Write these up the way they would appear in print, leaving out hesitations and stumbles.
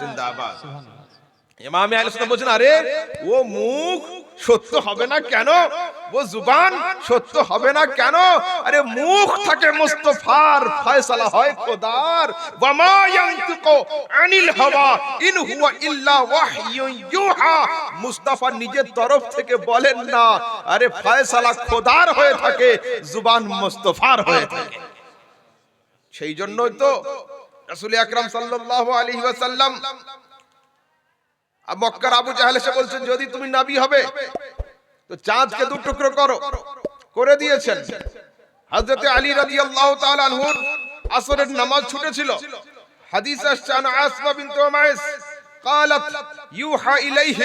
জিন্দাবাদ। ইমাম আহলে সুন্নাহ বলেন, আরে ও মুখ সত্য হবে না কেন, ও জুবান সত্য হবে না কেন? আরে মুখ থেকে মুস্তাফার ফয়সালা হয় খোদার। ওয়ামা ইয়ানতিকু আনিল হাওয়া ইন হুয়া ইল্লা ওয়াহয়ুন ইউহা। মুস্তাফা নিজের তরফ থেকে বলেন না, আরে ফয়সালা খোদার হয়ে থাকে, জুবান মুস্তাফার হয়ে থাকে। সেই জন্যই তো রাসূল আকরাম সাল্লাল্লাহু আলাইহি ওয়াসাল্লাম মক্কার আবু জাহেল এসে বলছেন, যদি তুমি নবী হবে তো চাঁদকে দু টুকরো করো, করে দিয়েছেন। হযরত আলী রাদিয়াল্লাহু তাআলা আনহুর আসরের নামাজ ছুটেছিল। হাদিস আসছে আন আসমা বিনত উমাইস قالت يوحى إليه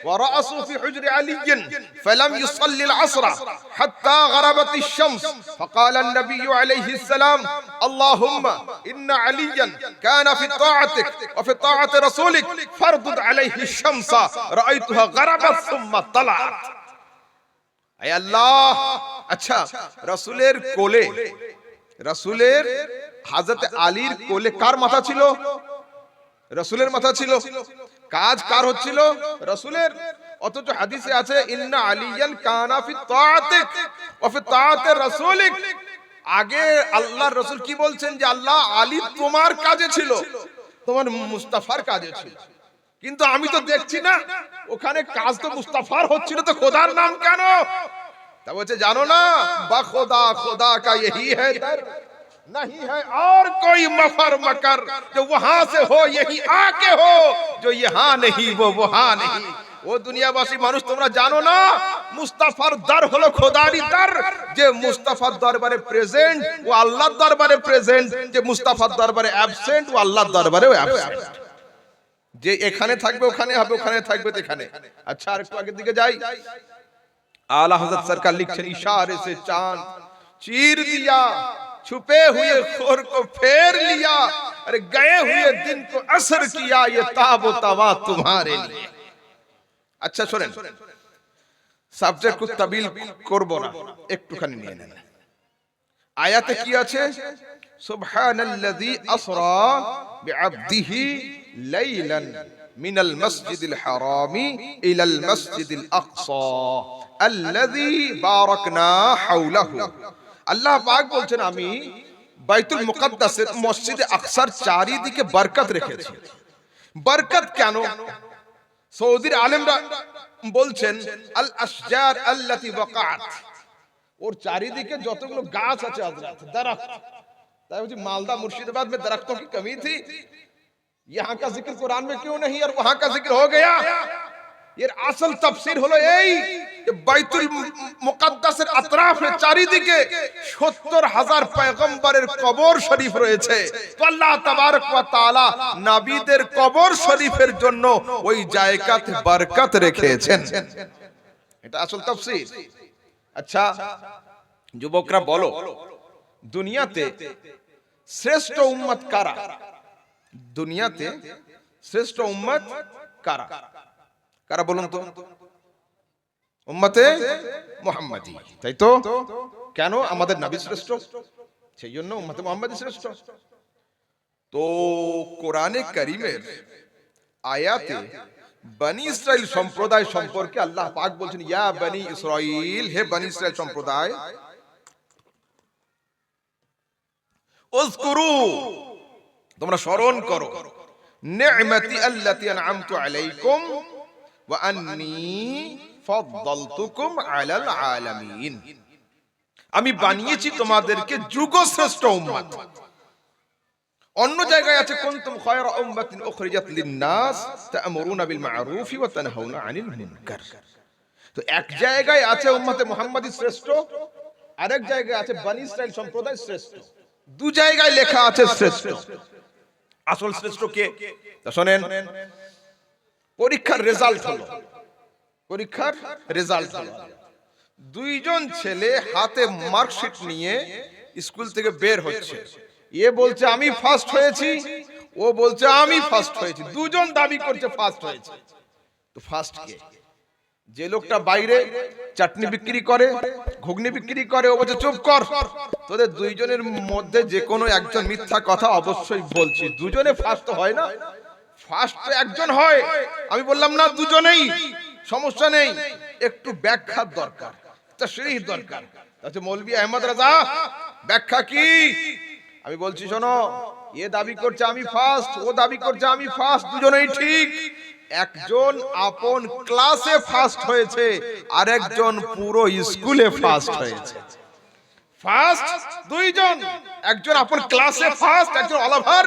ورأسه في حجر علي فلم يصلي العصر حتى غربت الشمس فقال النبي عليه السلام اللهم إن عليا كان في طاعتك وفي طاعة رسولك فاردد عليه الشمس رأيتها غربت ثم طلعت। أي الله আচ্ছা, রাসূলের কোলে, রাসূলের হযরত আলীর কোলে কার মাথা ছিল? রাসূলের মাথা ছিল। কাজ কার হচ্ছিল? রাসূলের। অথচ হাদিসে আছে ইন্না আলিয়ান কানা ফি তাআতিক ওয়া ফি তাআতি রাসূলিক। আগে আল্লাহর রাসূল কি বলছেন যে আল্লাহ, আলী তোমার কাজে ছিল, তোমার মুস্তাফার কাজে ছিল। কিন্তু আমি তো দেখছি না ওখানে কাজ তো মুস্তাফার হচ্ছিল, তো খোদার নাম কেন? তা বলছে জানো না, বা খোদা খোদা কা यही है दर नहीं है और कोई मफर मकर, जो वहां से हो यही आके हो, जो यहाँ नहीं वो वहां नहीं। ও দুনিয়াবাসী মানুষ, তোমরা জানো না মুস্তাফার দর হলো খোদারই দর। যে মুস্তাফার দরবারে প্রেজেন্ট ও আল্লাহর দরবারে প্রেজেন্ট, যে মুস্তাফার দরবারে অ্যাবসেন্ট ও আল্লাহর দরবারেও অ্যাবসেন্ট। যে এখানে থাকবে ওখানে হবে, ওখানে থাকবে এখানে। আচ্ছা, আর একটু আগের দিকে যাই। आला हज़रत सरकार लिखते इशारे से चांद चीर दिया, छुपे हुए खोर को फेर लिया, अरे गए हुए दिन को असर किया, ये ताब तवा तुम्हारे लिए। अच्छा सुनें, সাবজেক্ট को तबील করব না, একটুখানি নিয়ে নেন। আয়াতে কি আছে? সুবহানাল্লাযী আসরা বিআবদিহি লাইলান মিনাল মাসজিদিল হারামি ইলাল মাসজিদিল আকসা আল্লাযী বারাকনা হাওলাহু। আল্লাহ পাক বলছেন, আমি বাইতুল মুকাদ্দাসের মসজিদে আকসার চারিদিকে বরকত রেখেছি। বরকত কেন? সৌদির আলেমরা বলছেন আল আশজার আল্লাতী ওয়াকাত, ওর চারিদিকে যতগুলো গাছ আছে হযরত দরখত, তাই বলছি मालदा मुर्शिदाबाद में दरख्तों की कमी थी, यहाँ का जिक्र कुरान में क्यों नहीं और वहां का जिक्र हो गया? এর আসল তাফসীর হলো এই যে বাইতুল মুকাদ্দাসের আতরাফে চারিদিকে ৭০,০০০ পয়গম্বরের কবর শরীফ রয়েছে। তো আল্লাহ তাবারক ওয়া তাআলা নবীদের কবর শরীফের জন্য ওই জায়গাতে বরকত রেখেছেন। এটা আসল তাফসীর। আচ্ছা যুবকরা বলো, দুনিয়াতে শ্রেষ্ঠ উম্মত কারা? দুনিয়াতে শ্রেষ্ঠ উম্মত কারা? কারা বলুন তো? উম্মতে মুহাম্মাদি, তাই তো? কেন? আমাদের নবী শ্রেষ্ঠ, সেই জন্য উম্মতে মুহাম্মাদি শ্রেষ্ঠ। তো কোরআনে কারীমের আয়াতে বনি ইসরাইল সম্প্রদায় সম্পর্কে আল্লাহ পাক বলছেন, ইয়া বনি ইসরাইল, হে বনি ইসরাইল সম্প্রদায়, উযকুরু, তোমরা স্মরণ করো, নি'মাতি আল্লাতী আন'আমতু আলাইকুম ওয়া আন্নী ফাদ্দালতুকুম আলাল আলামিন। আমি বানিয়েছি তোমাদেরকে যুগশ্রেষ্ঠ উম্মত। অন্য জায়গায় আছে কুনতুম খায়রা উম্মাতিন উখরিজাত লিন-নাস তা'মুরুনা বিল মা'রুফি ওয়া তানহাউনা আনিল মুনকার। তো এক জায়গায় আছে উম্মতে মুহাম্মাদি শ্রেষ্ঠ, আরেক জায়গায় আছে বনি ইসরাইল সম্প্রদায় শ্রেষ্ঠ। দু জায়গায় লেখা আছে শ্রেষ্ঠ। আসল শ্রেষ্ঠ কে? তা শুনেন, পরীক্ষার রেজাল্ট হলো, পরীক্ষার রেজাল্ট হলো, দুইজন ছেলে হাতে মার্কশিট নিয়ে স্কুল থেকে বের হচ্ছে। এ বলছে আমি ফার্স্ট হয়েছি, ও বলছে আমি ফার্স্ট হয়েছি। দুজন দাবি করছে ফার্স্ট হয়েছে। তো ফার্স্ট কে? যে লোকটা বাইরে চাটনি বিক্রি করে, ঘুগনি বিক্রি করে, ও বলছে চুপ কর, তোদের দুইজনের মধ্যে যে কোনো একজন মিথ্যা কথা অবশ্যই বলছি। দুজনে ফার্স্ট হয় না, ফার্স্ট তো একজন হয়, আমি বললাম না দুজনেই, সমস্যা নেই, একটু ব্যাখ্যার দরকার, তাশরীহ দরকার। আচ্ছা মৌলভী আহমদ রাজা ব্যাখ্যা কি? আমি বলছি শোনো, এ দাবি করছে আমি ফার্স্ট, ও দাবি করছে আমি ফার্স্ট, দুজনেই ঠিক। একজন আপন ক্লাসে ফার্স্ট হয়েছে, আর একজন পুরো স্কুলে ফার্স্ট হয়েছে। ফার্স্ট দুইজন, একজন আপন ক্লাসে ফার্স্ট, একজন অল ওভার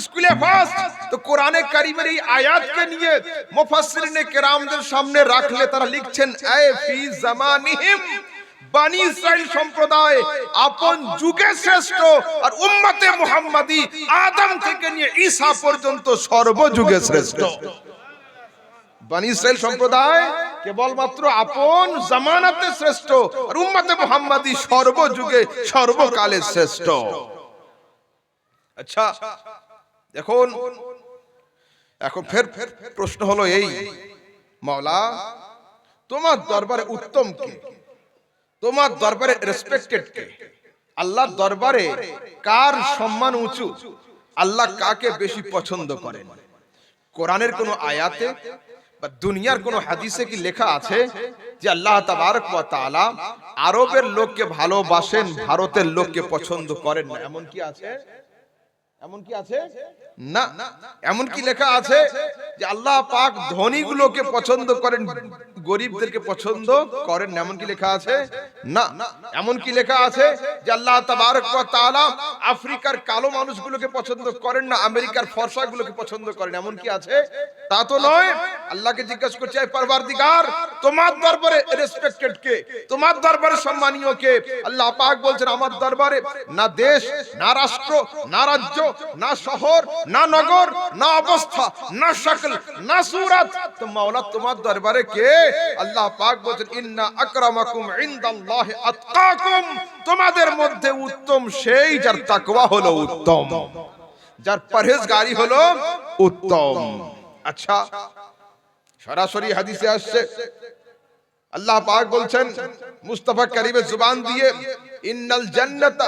স্কুলে ফার্স্ট। তো কোরআনে কারীমের এই আয়াতকে নিয়ে মুফাসসিরিনে কেরামদের সামনে রাখলে তারা লিখছেন আই ফি জামানিহিম, বনি ইসরাইল সম্প্রদায় আপন যুগে শ্রেষ্ঠ, আর উম্মতে মুহাম্মাদি আদম থেকে নিয়ে ঈসা পর্যন্ত সর্বযুগে শ্রেষ্ঠ। বনি ইসরাইল সম্প্রদায় কেবলমাত্র আপন জামানাতে শ্রেষ্ঠ, আর উম্মতে মুহাম্মাদি সর্বযুগে সর্বকালে শ্রেষ্ঠ। আচ্ছা দেখুন, এখন ফের প্রশ্ন হলো এই, মাওলা তোমার দরবারে উত্তম কে, তোমার দরবারে রেসপেক্টেড কে, আল্লাহর দরবারে কার সম্মান উঁচু, আল্লাহ কাকে বেশি পছন্দ করেন? কোরআনের কোন আয়াতে বা দুনিয়ার কোন হাদিসে কি লেখা আছে যে আল্লাহ তাবারক ওয়া তাআলা আরবের লোককে ভালোবাসেন, ভারতের লোককে পছন্দ করেন না? এমন কি আছে? এমন কি আছে? না। এমন কি লেখা আছে যে আল্লাহ পাক ধনীগুলোকে পছন্দ করেন, গরিবদেরকে পছন্দ করেন না? এমন কি লেখা আছে? না। এমন কি লেখা আছে যে আল্লাহ তাবারক ওয়া তাআলা আফ্রিকার কালো মানুষগুলোকে পছন্দ করেন না, আমেরিকার ফর্সাগুলোকে পছন্দ করেন? এমন কি আছে? তা তো নয়। আল্লাহকে জিজ্ঞাসা করছে, হে পরওয়ারদিগার, তোমার দরবারে রেসপেক্টেড কে, তোমার দরবারে সম্মানীয় কে? আল্লাহ পাক বলছেন, আমার দরবারে না দেশ, না রাষ্ট্র, না রাজ্য, না শহর, না নগর, না অবস্থা, না শক্ল, না সূরত, তো মাওলা তোমার দরবারে কে? আল্লাহ পাক বলেন, ইন্না আকরামাকুম ইনদাল্লাহি আতকাকুম, তোমাদের মধ্যে উত্তম সেই যার তাকওয়া হলো উত্তম, যার পরহেজগারি হলো উত্তম। আচ্ছা, সরাসরি হাদিসে আসছে, আল্লাহ পাক বলছেন মুস্তাফা কারীমের জবান দিয়ে, ইন্নাল জান্নাতা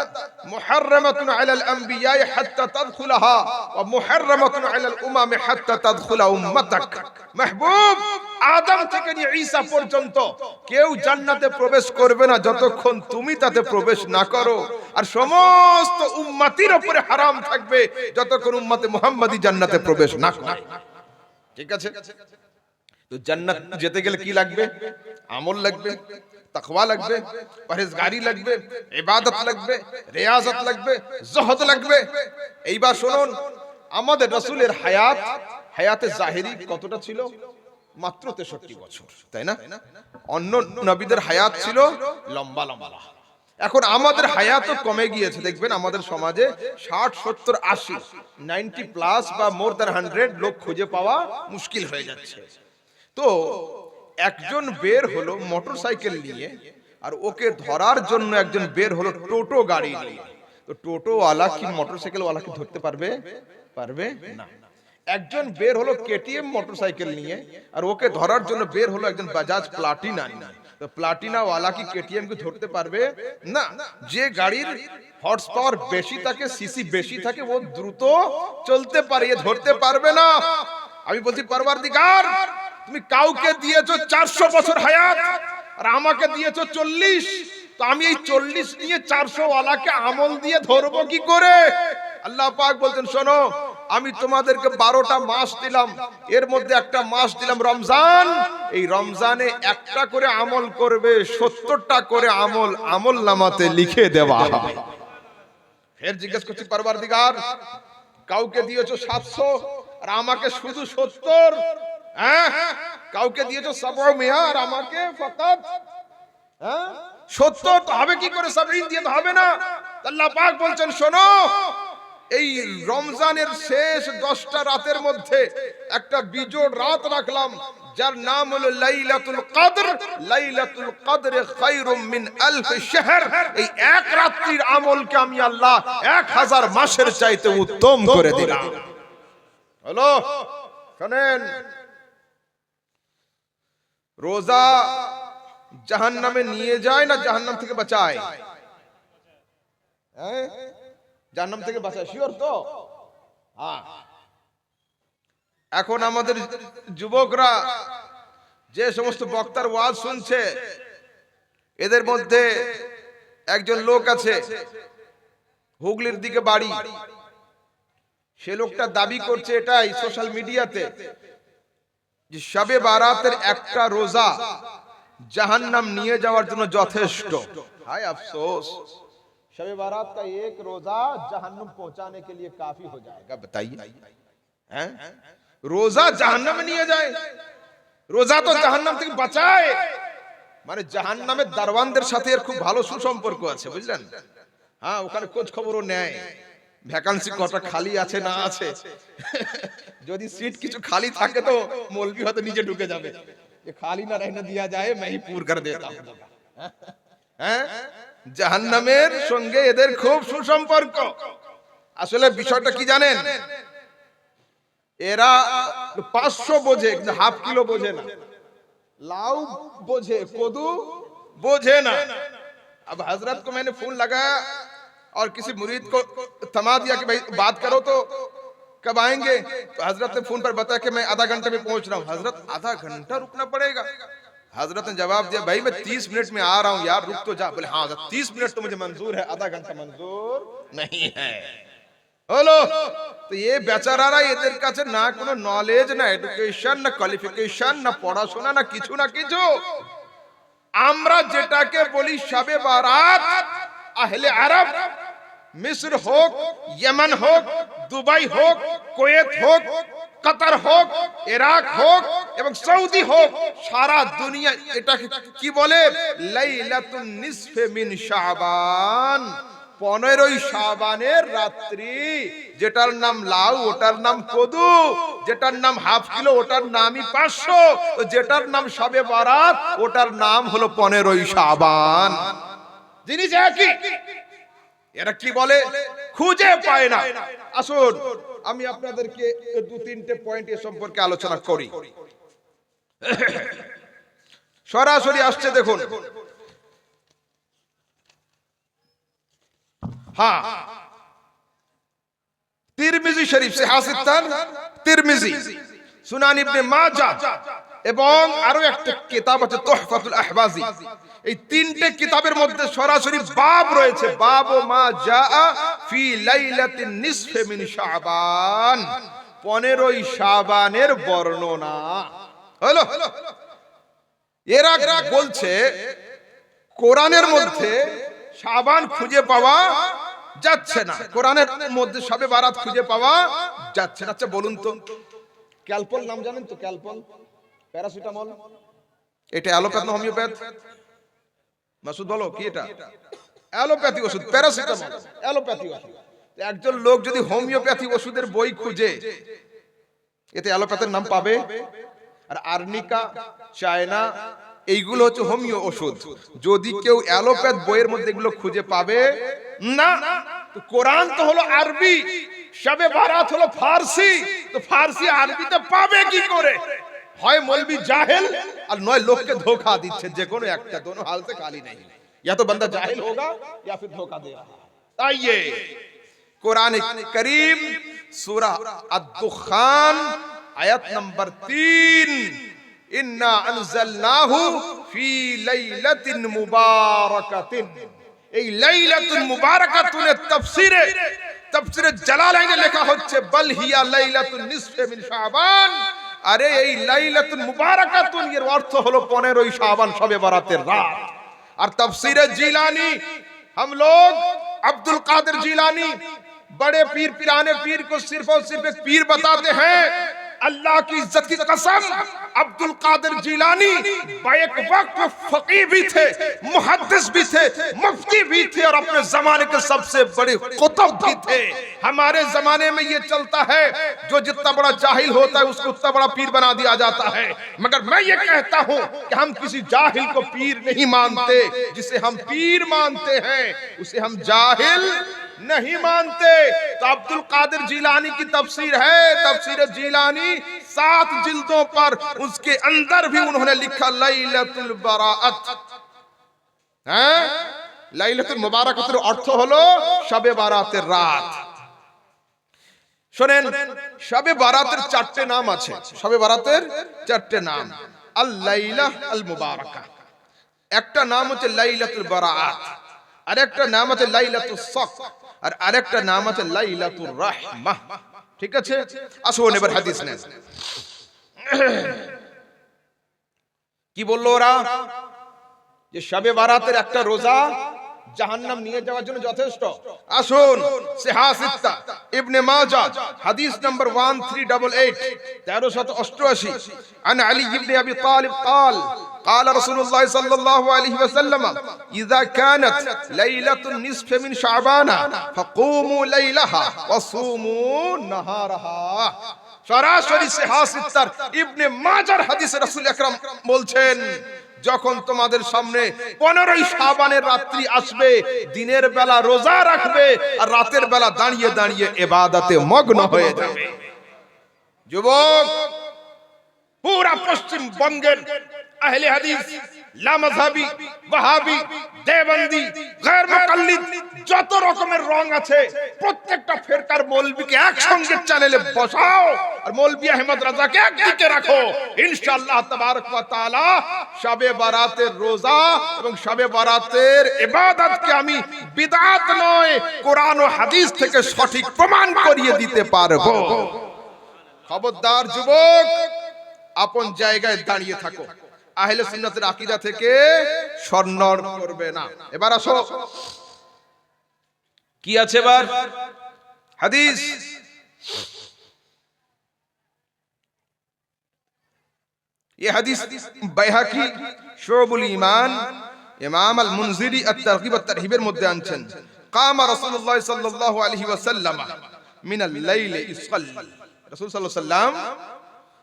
মুহাররামাতুন আলাল আমবিয়াই হাত্তা তাদখুলাহা ওয়া মুহাররামাতুন আলাল উমামি হাত্তা তাদখুলা উম্মাতাক। মাহবুব, আদম থেকে নিয়ে ঈসা পর্যন্ত কেউ জান্নাতে প্রবেশ করবে না যতক্ষণ তুমি তাতে প্রবেশ না করো, আর সমস্ত উম্মতির উপরে হারাম থাকবে যতক্ষণ উম্মতে মুহাম্মাদি জান্নাতে প্রবেশ না করে। ঠিক আছে? তো জান্নাত যেতে গেলে কি লাগবে? আমল লাগবে, তাকওয়া লাগবে, পরহেজগারি লাগবে, ইবাদত লাগবে, রিয়াজত লাগবে, যুহদ লাগবে। এইবার শুনুন, আমাদের রাসূলের হায়াতে জাহেরি কতটা ছিল? মাত্র 63 বছর, তাই না? অন্য নবীদের হায়াত ছিল লম্বা লম্বা। এখন আমাদের হায়াতও কমে গিয়েছে। দেখবেন আমাদের সমাজে 60, 70, 80, 90 প্লাস বা মোর দ্যান 100 লোক খুঁজে পাওয়া মুশকিল হয়ে যাচ্ছে। তো একজন বের হলো মোটরসাইকেল নিয়ে, আর ওকে ধরার জন্য একজন বের হলো টোটো গাড়ি নিয়ে। তো টোটোওয়ালা কি মোটরসাইকেলওয়ালাকে ধরতে পারবে? পারবে না। একজন বের হলো কেটিএম মোটরসাইকেল নিয়ে, আর ওকে ধরার জন্য বের হলো একজন বাজাজ প্লাটিনা নিয়ে। তো প্লাটিনা ওয়ালা কি কেটিএম কে ধরতে পারবে? না। যে গাড়ির হর্স পাওয়ার বেশি থাকে, সিসি বেশি থাকে, ও দ্রুত চলতে পারে, এ ধরতে পারবে না। আমি বলছি, পরওয়ারদিগার, তুমি কাউকে দিয়েছো 400 বছর হায়াত, আর আমাকে দিয়েছো 40। তো আমি এই 40 নিয়ে 400 ওয়ালাকে আমল দিয়ে ধরবো কি করে? আল্লাহ পাক বলতেন, শোনো, আমি তোমাদেরকে 12টা মাস দিলাম, এর মধ্যে একটা মাস দিলাম রমজান। এই রমজানে একটা করে আমল করবে, 70টা করে আমল নামাতে লিখে দেওয়া হবে। ফের জিজ্ঞেস করছি, পরওয়ারদিগার, কাউকে দিয়েছো 700 আর আমাকে শুধু 70। হ্যাঁ, কাউকে দিয়েছো 700 আর আমাকে ফাকাত 70। তো হবে কি করে? 70 দিয়ে তো হবে না। আল্লাহ পাক বলছেন, শোনো, এই রমজানের শেষ 10টা রাতের মধ্যে একটা বিজোড় রাত রাখলাম, যার নাম হলো লাইলাতুল কদর। লাইলাতুল কদরে খায়রুম মিন আলফ শাহর। এই এক রাত্রির আমলকে আমি আল্লাহ 1000 মাসের চাইতে উত্তম করে দিলাম। হলো? শুনেন, রোজা জাহান্নামে নিয়ে যায় না জাহান্নাম থেকে বাঁচায়? জাহান্নাম থেকে বাঁচায়, শিওর তো? হ্যাঁ। এখন আমাদের যুবকরা যে সমস্ত বক্তার ওয়াজ শুনছে, এদের মধ্যে একজন লোক আছে, হুগলির দিকে বাড়ি। সে লোকটা দাবি করছে এটাই সোশ্যাল মিডিয়াতে যে শবে বারাতের একটা রোজা জাহান্নাম নিয়ে যাওয়ার জন্য যথেষ্ট। হায় আফসোস, शब बारात का एक रोजा जहन्नुम पहुंचाने के लिए काफी हो जाएगा। बताइए, हैं? रोजा जहन्नम में नहीं जाए, रोजा तो जहन्नम থেকে বাঁচায়। মানে জাহান্নামের দারওয়ানদের সাথে এর খুব ভালো সুসম্পর্ক আছে, বুঝলেন? হ্যাঁ, ওখানে খোঁজ খবরও নেয়, ভ্যাকান্সি কটা খালি আছে না আছে। যদি সিট কিছু খালি থাকে তো মৌলভী হয়তো নিজে ঢুকে যাবে, ये खाली ना रहने दिया जाए, मैं ही पूर्ण कर देता हूं। হ্যাঁ, জাহান্নামের সঙ্গে এদের খুব সুসম্পর্ক। আসলে বিষয়টা কি জানেন, এরা 500 বোঝে কিন্তু হাফ কিলো বোঝে না, लाऊ बोझे कोदू बोझे ना। अब हजरत को मैंने फोन लगाया और किसी मुरीद को थमा दिया कि भाई बात करो तो कब आएंगे, तो हजरत ने फोन पर बताया कि मैं आधा घंटे में पहुंच रहा हूं। हजरत आधा घंटा रुकना पड़ेगा? हजरत ने जवाब दिया, भाई मैं 30 मिनट में आ रहा हूं यार, रुक तो जा। बोले हाँ 30 मिनट तो मुझे मंजूर है, आधा घंटा मंजूर नहीं है। হলো তো এই বেচারারা, এদের কাছে না কোনো নলেজ, না এডুকেশন, না কোয়ালিফিকেশন, না পড়াশোনা, না কিছু না কিছু। আমরা যেটাকে বলি শবে বারাত, আহলে আরব, মিশর হোক, ইয়েমেন হোক, দুবাই হোক, কুয়েত হোক, কাতার হোক, ইরাক হোক এবং সৌদি হোক, সারা দুনিয়া এটাকে কি বলে? লাইলাতুন নিসফে মিন শাবান, 15ই শাবানের রাত্রি। যেটার নাম লাউ ওটার নাম কদু, যেটার নাম হাফ কিলো ওটার নামই 500, যেটার নাম শবে বারাত ওটার নাম হলো 15ই শাবান। জিনিস একই। এরা কি বলে? খুঁজে পায় না। আসুন আমি আপনাদেরকে 2-3টে পয়েন্ট এ সম্পর্কে আলোচনা করি। সরাসরি আসছে দেখুন। हाँ, तिरमिजी शरीफ से हासितान तिरमिजी, सुनान इब्ने माजा এবং আরো একটা কিতাব আছে তুহফাতুল আহবাজি। এই তিনটে কিতাবের মধ্যে সরাসরি বাব রয়েছে, বাব মা জাআ ফি লাইলাতিন নিসফে মিন শাবান, 15ই শাবানের বর্ণনা হলো। এরা বলছে কোরআনের মধ্যে শাবান খুঁজে পাওয়া যাচ্ছে না, কোরআনের মধ্যে শবে বারাত খুঁজে পাওয়া যাচ্ছে না। আচ্ছা বলুন তো, ক্যালপল নাম জানেন তো? ক্যালপল, প্যারাসিটামল, এটা অ্যালোপ্যাথ না হোমিওপ্যাথ? মাসুদ বলো কি এটা? অ্যালোপ্যাথি ওষুধ, প্যারাসিটামল অ্যালোপ্যাথি ওষুধ। একজন লোক যদি হোমিওপ্যাথি ওষুধের বই খুঁজে, এতে অ্যালোপ্যাথের নাম পাবে। আর আর্নিকা, চায়না, এইগুলো হচ্ছে হোমিও ওষুধ। যদি কেউ অ্যালোপ্যাথ বইয়ের মধ্যে এগুলো খুঁজে পাবে না, তো কোরআন তো হলো আরবি, শবে বারাত হলো ফারসি, তো ফারসি আরবিতে পাবে কি করে? হয় মৌলবি জাহেল আর নয় লোককে ধোঁকা দিচ্ছে, যে কোনো একটা, दोनों हाल से खाली नहीं। या तो बंदा जाहिल होगा या फिर धोखा दे रहा है। आइए कुरान करीम सूरा अद-दुखान आयत नंबर 3, इन्ना अनज़लनाहु फी लाइलातिन मुबारकातिन। এই লাইলাতুল মুবারাকাতুন তাফসীরে জালালাইনে লেখা হচ্ছে বল হিয়া লাইলাতুন নিসফে মিন শাবান। আরে এই লাইলাতুল মুবারাকাতুন এর অর্থ হলো 15ই শাবান, শবে বারাতের রাত। আর তাফসীরে জিলানী, हम लोग अब्दुल कादिर जिलानी, बड़े पीर पिराने पीर को सिर्फ और सिर्फ एक पीर बताते हैं। अल्लाह की इज्जत की कसम, अब्दुल कादिर जिलानी एक वक्त फकीह भी थे, मुहद्दिस भी थे, मुफ्ती भी थे और अपने जमाने के सबसे बड़े कुतुब भी थे। हमारे जमाने में ये चलता है, जो जितना बड़ा जाहिल होता है उसको उतना बड़ा पीर बना दिया जाता है। मगर मैं ये कहता हूं कि हम किसी जाहिल को पीर नहीं मानते, जिसे हम पीर मानते हैं उसे हम जाहिल नहीं मानते। तो अब्दुल कादिर जिलानी की तफसीर है, तफसीर जिलानी 7 जिल्दों पर, उसके अंदर भी उन्होंने लिखा लाइलातुल बारात। हैं, লাইলাতুল মুবারাকাতের অর্থ হলো শবে বারাতের রাত। শোনেন, শবে বারাতের 4টে নাম আছে। শবে বারাতের 4টে নাম। আল লাইলা আল মুবারাকা, একটা নাম হচ্ছে লাইলাতুল বারাআত, আরেকটা নাম আছে লাইলাতুস সাক, আর আরেকটা নাম আছে লাইলাতুর রাহমাহ। ঠিক আছে, আসুন এবার হাদিস নেন। কি বললো ওরা? যে শবে বারাতের একটা রোজা জাহান্নাম নিয়ে যাওয়ার জন্য যথেষ্ট। আসুন, সিহাহ সিত্তা, ইবনে মাজাহ, হাদিস নাম্বার 1388, 1388, আন আলী ইবনে আবি তালিব قال قال رسول الله صلى الله عليه وسلم اذا كانت ليله النصف من شعبان فقوموا ليلها وصوموا نهارها। সরাসরি সিহাহ সিত্তার ইবনে মাজাহর হাদিসে রাসূল আকরাম বলছেন, যখন তোমাদের সামনে 15ই শাবানের রাত্রি আসবে, দিনের বেলা রোজা রাখবে আর রাতের বেলা দাঁড়িয়ে দাঁড়িয়ে ইবাদতে মগ্ন হয়ে যাবে। যুবক, পুরা পশ্চিম বঙ্গের আহলে হাদিস, লামাযহাবি, ওয়াহাবি, দেওবন্দি, গায়র মুকাল্লিদ, যত রকমের রং আছে, প্রত্যেকটা ফিরকার মৌলবীকে একসঙ্গে চ্যানেলে বসাও আর মৌলবী আহমদ রাজাকে একদিকে রাখো। ইনশাআল্লাহ তাবারক ওয়া তাআলা শবে বারাতের রোজা এবং শবে বারাতের ইবাদতকে আমি বিদআত নয়, কোরআন ও হাদিস থেকে সঠিক প্রমাণ করিয়ে দিতে পারবো। খবরদার যুবক, আপন জায়গায় দাঁড়িয়ে থাকো, আহলে সুন্নাতের আকীদা থেকে সরনর করবে না। এবার আসো, কি আছে এবার হাদিস? ये हदीस বাইহাকি শুবুল ঈমান, ইমাম আল মুনজিরি at-তারগিব at-তারহিবের মধ্যে আনছেন। কামা রাসূলুল্লাহ সাল্লাল্লাহু আলাইহি ওয়াসাল্লাম মিনাল লাইলি ইসাল্লি, রাসূল সাল্লাল্লাহু আলাইহি ওয়াসাল্লাম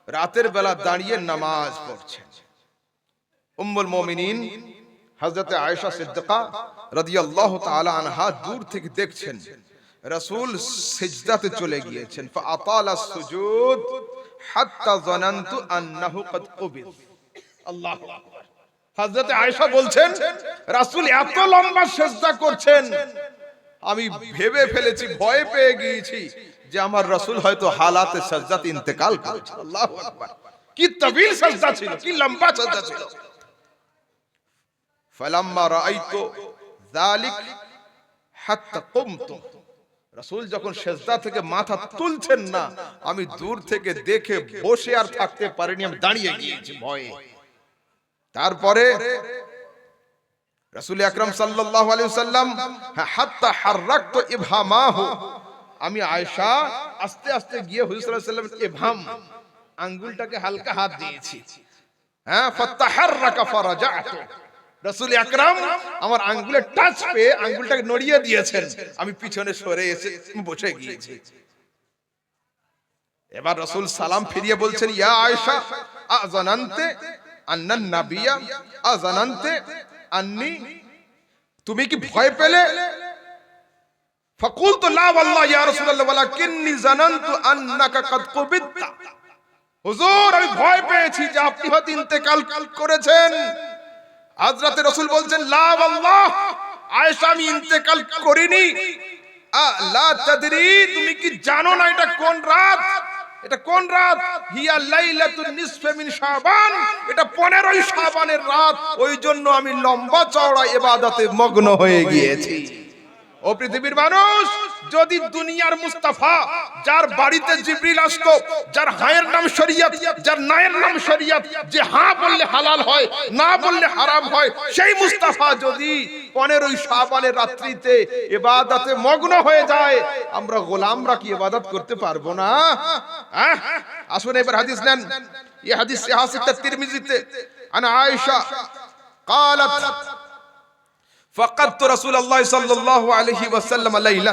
রাতের বেলা দাঁড়িয়ে নামাজ পড়ছেন। উম্মুল মুমিনিন হযরত আয়েশা সিদ্দিকা রাদিয়াল্লাহু তাআলা আনহা দূর থেকে দেখছেন রাসূল সিজদাতে চলে গিয়েছেন। ফাআতালা সুজুদ হাত্তা যানানতু আন্নাহু ক্বাদ কুবিদ। আল্লাহু আকবার। হযরত আয়েশা বলছেন, রাসূল এত লম্বা সিজদা করছেন, আমি ভেবে ফেলেছি, ভয় পেয়ে গিয়েছি যে আমার রাসূল হয়তো হালাতে সিজদাতে ইন্তেকাল করেছেন। আল্লাহু আকবার। কি তাবিল সিজদা ছিল, কি লম্বা সিজদা ছিল। ফালাম্মা রাআইতু যালিক হাত্তা কুমতু, রাসূল যখন সিজদা থেকে মাথা তুলছেন না, আমি দূর থেকে দেখে বসে আর থাকতে পারিনি, আমি দাঁড়িয়ে গিয়েছি ভয়ে। তারপরে রাসূল আকরাম সাল্লাল্লাহু আলাইহি ওয়াসাল্লাম হাত্তা হাররাকতু ইবহামাহু, আমি আয়েশা আস্তে আস্তে গিয়ে হুজুর সাল্লাল্লাহু আলাইহি ওয়াসাল্লাম ইবহাম আঙ্গুলটাকে হালকা হাত দিয়েছি। হ্যাঁ, ফাতাহাররাকা ফারাজাতু, রাসূল আকরাম আমার আঙ্গুলে টাচ পেয়ে আঙ্গুলটাকে নড়িয়ে দিয়েছেন, আমি পিছনে সরে এসে বসে গিয়েছি। এবার রাসূল সালাম ফিরিয়ে বলছেন, ইয়া আয়েশা আযানান্তে আন্নান নাবিয়্যা আযানান্তে আন্নি, তুমি কি ভয় পেলে? ফাকুলতু লা ওয়াল্লাহি ইয়া রাসূলুল্লাহ ওয়ালাকিন্নী যানানতু আন্নাকা ক্বাদ কুবিদতা, হুজুর আমি ভয় পেয়েছি যে আপনি হয়তো ইন্তেকাল করেছেন। হযরত রাসূল বলছেন, লা ওয়াল্লাহ আয়েশা, আমি ইন্তেকাল করিনি। লা তাদরি, তুমি কি জানো না এটা কোন রাত? এটা কোন রাত? হিয়া লাইলাতুন নিসফি মিন শাবান, এটা 15ই শাবানের রাত। ওই জন্য আমি লম্বা চওড়া ইবাদতে মগ্ন হয়ে গিয়েছি। ও পৃথিবীর মানুষ, যদি দুনিয়ার মুস্তাফা, যার বাড়িতে জিবরিল আসতো, যার হায়ের নাম শরীয়ত, যার নায়ের নাম শরীয়ত, যে হ্যাঁ বললে হালাল হয়, না বললে হারাম হয়, সেই মুস্তাফা যদি 15ই শাবানের রাত্রিতে ইবাদতে মগ্ন হয়ে যায়, আমরা গোলামরা কি ইবাদত করতে পারবো না? আসুন এবার হাদিস নেন। এই হাদিস সিহাহ সিত্তা তিরমিজিতে আনা আয়েশা قالت فقدت رسول الله صلى الله عليه وسلم ليلة,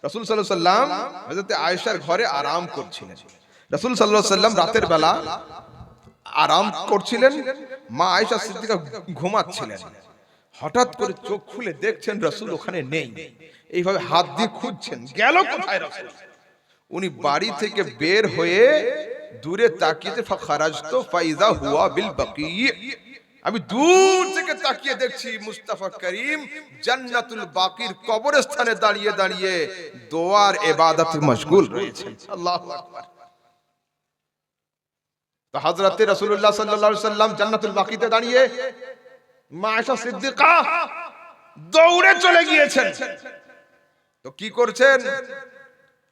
রাসূল সাল্লাল্লাহু আলাইহি ওয়াসাল্লাম হযরত আয়েশার ঘরে আরাম করছিলেন। রাসূল সাল্লাল্লাহু আলাইহি ওয়াসাল্লাম রাতের বেলা আরাম করছিলেন, মা আয়েশা সিদ্দিকা ঘুমাচ্ছিলেন। হঠাৎ করে চোখ খুলে দেখছেন রাসূল ওখানে নেই। এইভাবে হাত দিয়ে খুঁজছেন, গেল কোথায় রাসূল? উনি বাড়ি থেকে বের হয়ে দূরে তাকিয়ে ফাখারাজতু ফাইজা হুয়া বিল বাকি, আমি দূর থেকে তাকিয়ে দেখছি মুস্তাফা করিম জান্নাতুল বাকির কবরস্থানে দাঁড়িয়ে দাঁড়িয়ে দোয়ার ইবাদতে মশগুল রয়েছেন। আল্লাহু আকবার। তো হযরতে রাসূলুল্লাহ সাল্লাল্লাহু আলাইহি সাল্লাম জান্নাতুল বাকিতে দাঁড়িয়ে মা আয়েশা সিদ্দিকা দৌড়ে চলে গিয়েছেন। তো কি করছেন?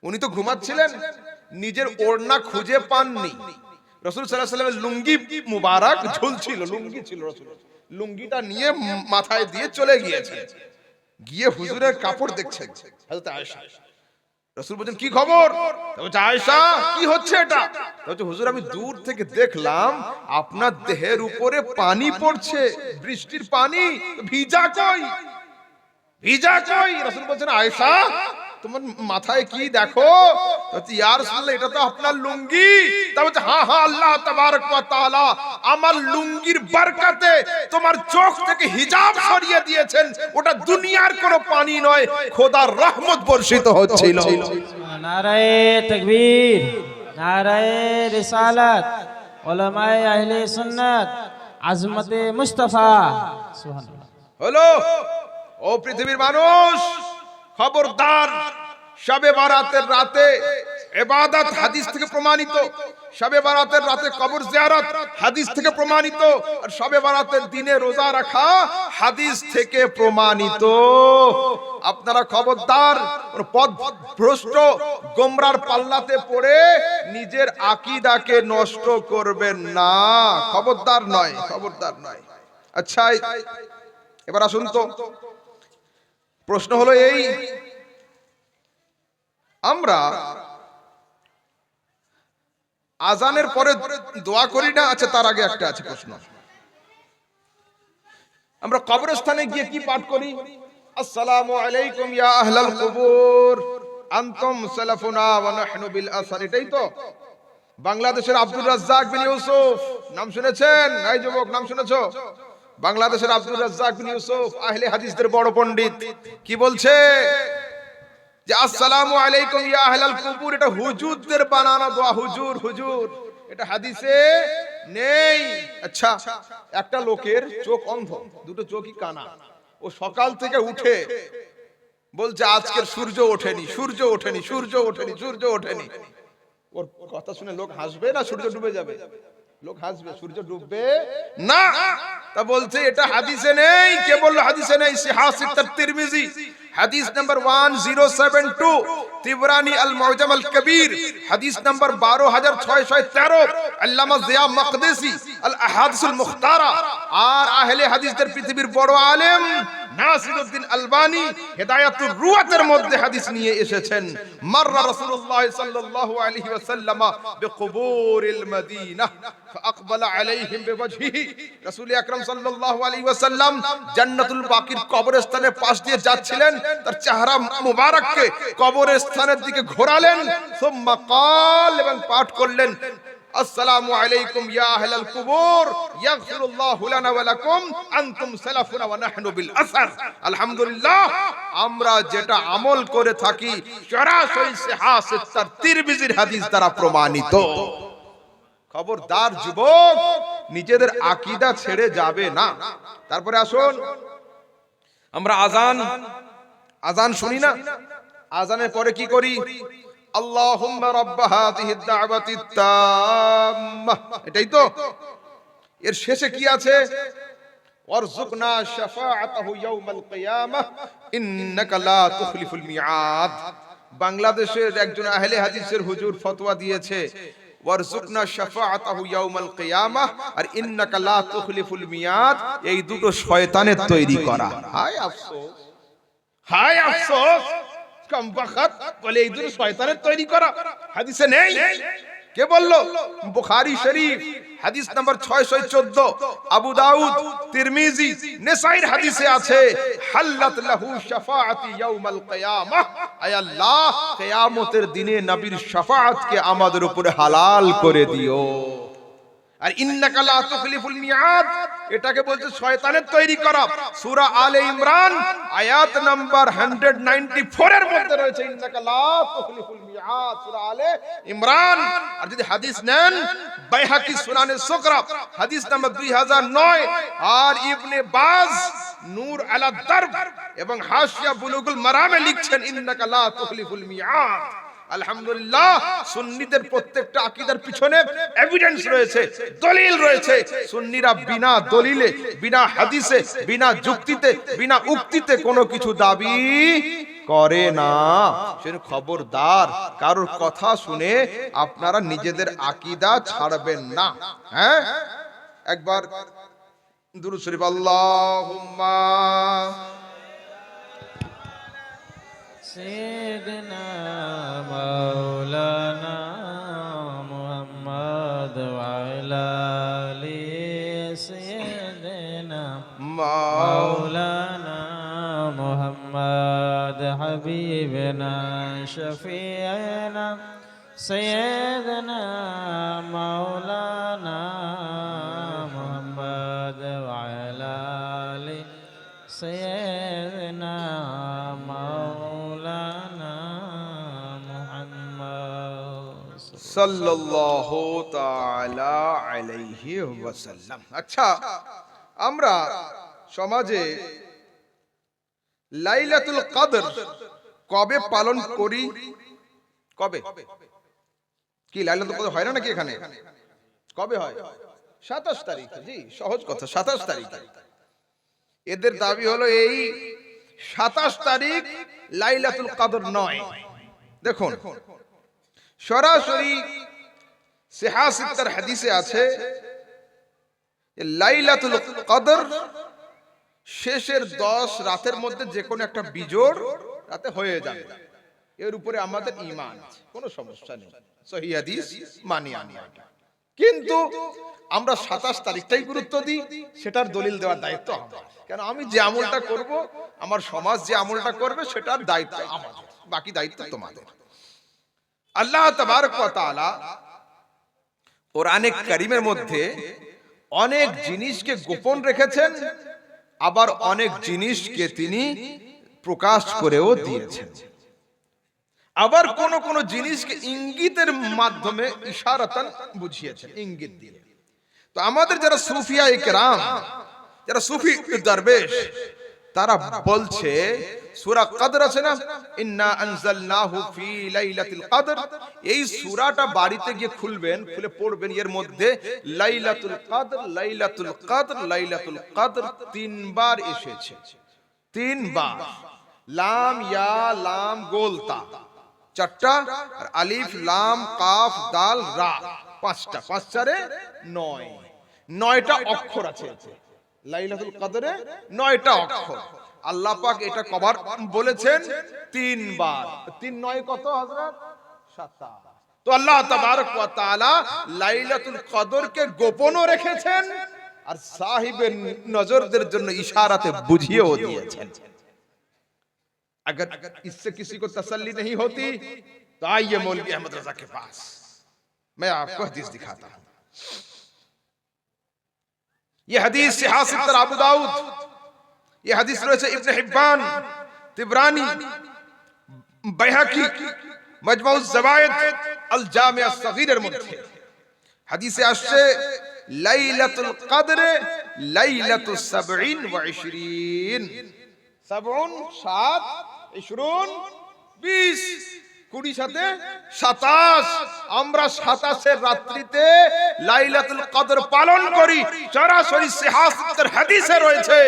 উনি তো ঘুমাচ্ছিলেন, নিজের ওড়না খুঁজে পাননি। রাসূল সাল্লাল্লাহু আলাইহি ওয়াসাল্লামের লুঙ্গি মুবারক ঝুলছিল, লুঙ্গি ছিল রাসূল, লুঙ্গিটা নিয়ে মাথায় দিয়ে চলে গিয়েছেন। গিয়ে হুজুরের কাপড় দেখছেন হযরত আয়েশা। রাসূল বলেন কি খবর? বলছে আয়েশা কি হচ্ছে এটা? বলছে হুজুর আমি দূর থেকে দেখলাম আপনার দেহের উপরে পানি পড়ছে, বৃষ্টির পানি, ভিজা কই? ভিজা কই? রাসূল বলেন আয়েশা তোমার মাথায় কি দেখো? বলছে ইয়া রাসূলুল্লাহ এটা তো আপনার লুঙ্গি। তা বলছে হ্যাঁ হ্যাঁ আল্লাহ তাবারক ওয়া তাআলা আমার লুঙ্গির বরকতে তোমার চোখ থেকে হিজাব সরিয়ে দিয়েছেন। ওটা দুনিয়ার কোনো পানি নয়, খোদার রহমত বর্ষিত হচ্ছিল। নারায়ে তাকবীর, নারায়ে রিসালাত, উলামায়ে আহলে সুন্নাত, আজমতে মুস্তাফা। সুবহানাল্লাহ। হলো ও পৃথিবীর মানুষ, খবরদার, শবে বারাতের রাতে ইবাদত হাদিস থেকে প্রমাণিত, শবে বারাতের রাতে কবর জিয়ারত হাদিস থেকে প্রমাণিত, আর শবে বারাতের দিনে রোজা রাখা হাদিস থেকে প্রমাণিত। আপনারা খবরদার পথভ্রষ্ট গোমরার পাল্লাতে পড়ে নিজের আকীদাকে নষ্ট করবেন না। খবরদার নয়, খবরদার নয়। আচ্ছা এবার আসুন তো, প্রশ্ন হলো এই, আমরা আজানের পরে দোয়া করি না? আচ্ছা তার আগে একটা আছে প্রশ্ন, আমরা কবরস্থানে গিয়ে কি পাঠ করি? আসসালামু আলাইকুম ইয়া আহলাল কুবুর আনতুম সালাফুনা ওয়া নাহনু বিল আসার, এটাই তো? বাংলাদেশের আব্দুর রাজ্জাক বিন ইউসুফ নাম শুনেছেন? এই যুবক নাম শুনেছো? বাংলাদেশের আব্দুর রাজ্জাক বিন ইউসুফ আহলে হাদিসদের বড় পণ্ডিত, কি বলছে যে আসসালামু আলাইকুম ইয়া আহলাল কুবুর এটা হুজুরদের বানানো দোয়া। হুজুর হুজুর এটা হাদিসে নেই। আচ্ছা একটা লোকের চোখ অন্ধ, দুটো চোখই কানা, ও সকাল থেকে উঠে বলছে আজকের সূর্য ওঠেনি, সূর্য ওঠেনি, সূর্য ওঠেনি, সূর্য ওঠেনি। ওর কথা শুনে লোক হাসবে না সূর্য ডুবে যাবে? লোক হাসবে, সূর্য ডুববে না। তা বলছে এটা হাদিসে নেই। কে বলল হাদিসে নেই? সিহাহ তিরমিজি হাদিস নাম্বার 1072, তিবরানি আল মুআজাম আল কবীর হাদিস নাম্বার 12613, আল্লামা জিয়া মাকদিসি আল আহাদিসুল মুখতারা, আর আহলে হাদিসদের পৃথিবীর বড় আলেম নাসিরউদ্দিন আলবানী হিদায়াতুর রুয়াতের মধ্যে হাদিস নিয়ে এসেছেন। মাররা রাসূলুল্লাহ সাল্লাল্লাহু আলাইহি ওয়াসাল্লাম বিকুবুরিল মদিনাহ ফাআকবালা আলাইহিম বিওয়াজহিহি, রাসূল আকরাম সাল্লাল্লাহু আলাইহি ওয়াসাল্লাম জান্নাতুল বাকির কবরস্থানের পাশ দিয়ে যাচ্ছিলেন, তার চেহারা মুবারককে কবরস্থানের দিকে ঘোরালেন, সুম্মা ক্বাল এবং পাঠ করলেন আসসালামু আলাইকুম ইয়া আহলাল কুবুর ইয়াগফিরুল্লাহু লানা ওয়া লাকুম আনতুম সালাফুনা ওয়া নাহনু বিল আসার। আলহামদুলিল্লাহ আমরা যেটা আমল করে থাকি সরাসরি সিহাহ তিরমিজির হাদিস দ্বারা প্রমাণিত। খবরদার যুবক, নিজেদের আকীদা ছেড়ে যাবে না। তারপরে আসুন, আমরা আজান শুনি না? আজানের পরে কি করি? আল্লাহুম্মা রাব্ব হাযিহিদ দাওয়াতিত তাম্মাহ, এটাই তো? এর শেষে কি আছে? ওয়ারযুকনা শাফাআতাহু ইয়াউমাল কিয়ামাহ ইন্নাকা লা তুখলিফুল মিআদ। বাংলাদেশের একজন আহলে হাদিসের হুজুর ফতোয়া দিয়েছে ওয়ারযুকনা শাফাআতাহু ইয়াউমাল কিয়ামাহ আর ইন্নাকা লা তুখলিফুল মিআদ, এই দুটো শয়তানের তৈরি করা। হায় আফসোস, হায় আফসোস, কমবখত বলে এই দুটো শয়তানের তৈরি করা, হাদিসে নেই। কে বলল? বুখারী শরীফ হাদিস নাম্বার 614, আবু দাউদ, তিরমিজি, নেসাইর হাদিসে আছে হাল্লাত লাহু শাফাআতি ইয়াউমাল কিয়ামাহ, আয় আল্লাহ কিয়ামতের দিনে নবীর শাফাআতকে আমাদের উপরে হালাল করে দিও। আর ইন্নাকা লা তুখলিফুল মিআদ এটাকে বলছে শয়তানের তৈরি করা। সূরা আলে ইমরান আয়াত নাম্বার 194 এর মধ্যে রয়েছে ইন্নাকা লা তুখলিফুল মিআদ, সূরা আলে ইমরান। আর যদি হাদিস নেন বাইহাকি সুনানে সুগরা হাদিস নাম্বার 2009 আর ইবনে বাজ নূর আলা দারব এবং হাশিয়া বুলুগুল মারামে লিখছেন ইন্নাকা লা তুখলিফুল মিআদ। আলহামদুলিল্লাহ, সুন্নিদের প্রত্যেকটা আকীদার পিছনে এভিডেন্স রয়েছে, দলিল রয়েছে। সুন্নিরা বিনা দলিলে, বিনা হাদিসে, বিনা যুক্তিতে, বিনা উক্তিতে কোনো কিছু দাবি করে না। সেজন্য খবরদার, কারোর কথা শুনে আপনারা নিজেদের আকীদা ছাড়বেন না। হ্যাঁ, একবার দুরূদ শরীফ আল্লাহুম্মা سيدنا مولانا محمد وعلى آل سيدنا مولانا محمد حبيبنا شفيعنا سيدنا مولانا محمد وعلى آل سيدنا مولانا محمد সাল্লাল্লাহু তাআলা আলাইহি ওয়াসাল্লাম। আচ্ছা, আমরা সমাজে লাইলাতুল কদর কবে পালন করি? কবে কি লাইলাতুল কদর হয় না নাকি এখানে? কবে হয়? 27 তারিখ। জি, সহজ কথা, 27 তারিখ। এদের দাবি হলো এই 27 তারিখ লাইলাতুল কদর নয়। দেখুন, সরাসরি সিহাহ সিত্তার হাদিসে আছে যে লাইলাতুল কদর শেষের 10 রাতের মধ্যে যে কোনো একটা বিজোড় রাতে হয়ে যাবে। এর উপরে আমাদের ঈমান আছে, কোনো সমস্যা নেই, সহিহ হাদিস মানি আমি। কিন্তু আমরা 27 তারিখটাই গুরুত্ব দিই, সেটার দলিল দেওয়ার দায়িত্ব আমার। কেন, আমি যে আমলটা করব, আমার সমাজ যে আমলটা করবে, সেটার দায়িত্ব আমাদের, বাকি দায়িত্ব তোমাদের। আল্লাহ তাবারক ওয়া তাআলা কোরআনে কারীমের মধ্যে অনেক জিনিসকে গোপন রেখেছেন, আবার অনেক জিনিসকে তিনি প্রকাশ করেও দিয়েছেন। আবার কোন কোন জিনিসকে ইঙ্গিতের মাধ্যমে ইশারাতান বুঝিয়েছেন, ইঙ্গিত দিয়ে। তো আমাদের যারা সুফিয়ায়ে কেরাম, যারা সুফি দরবেশ, তারা বলছে সূরা কদর আছে না, ইন্না আনজালনাহু ফি লাইলাতুল কদর, এই সূরাটা বাড়িতে গিয়ে খুলবেন, খুলে পড়বেন, এর মধ্যে লাইলাতুল কদর, লাইলাতুল কদর, লাইলাতুল কদর 3 বার এসেছে। 3 বার। লাম ইয়া লাম গোল তা 4টা, আর আলিফ লাম কাফ দাল রা 5টা, 5 4 9, 9টা অক্ষর আছে লাইলাতুল কদরে, 9টা অক্ষর। আল্লাহ পাক এটা কভার বলেছেন 3 বার। 3 9 কত হযরত? 27। তো আল্লাহ তাবারক ওয়া তাআলা লাইলাতুল কদরকে গোপনও রেখেছেন, আর সাহিবের নজরদের জন্য ইশারাতে বুঝিয়েও দিয়েছেন। अगर इससे किसी को तसल्ली नहीं होती तो आइए मौलवी अहमद रजा के पास, मैं आपको हदीस दिखाता हूं। ये हदीस सिहाह सित्तर अबू दाऊद, ये हदीस रয়েছে इब्न हिब्बान, तिबरानी, বাইহাকি, মজমাউজ জাওয়ায়েদ, আল জামি আস সগীরের মধ্যে হাদিসে আসছে লাইলাতুল কদরে লাইলাতুস 70 ওয়া 20, 70 7 20 20, 20 সাথে 27। আমরা 27 রাত্রিতে লাইলাতুল কদর পালন করি। সরাসরি সিহাহ সিত্তার হাদিসে রয়েছে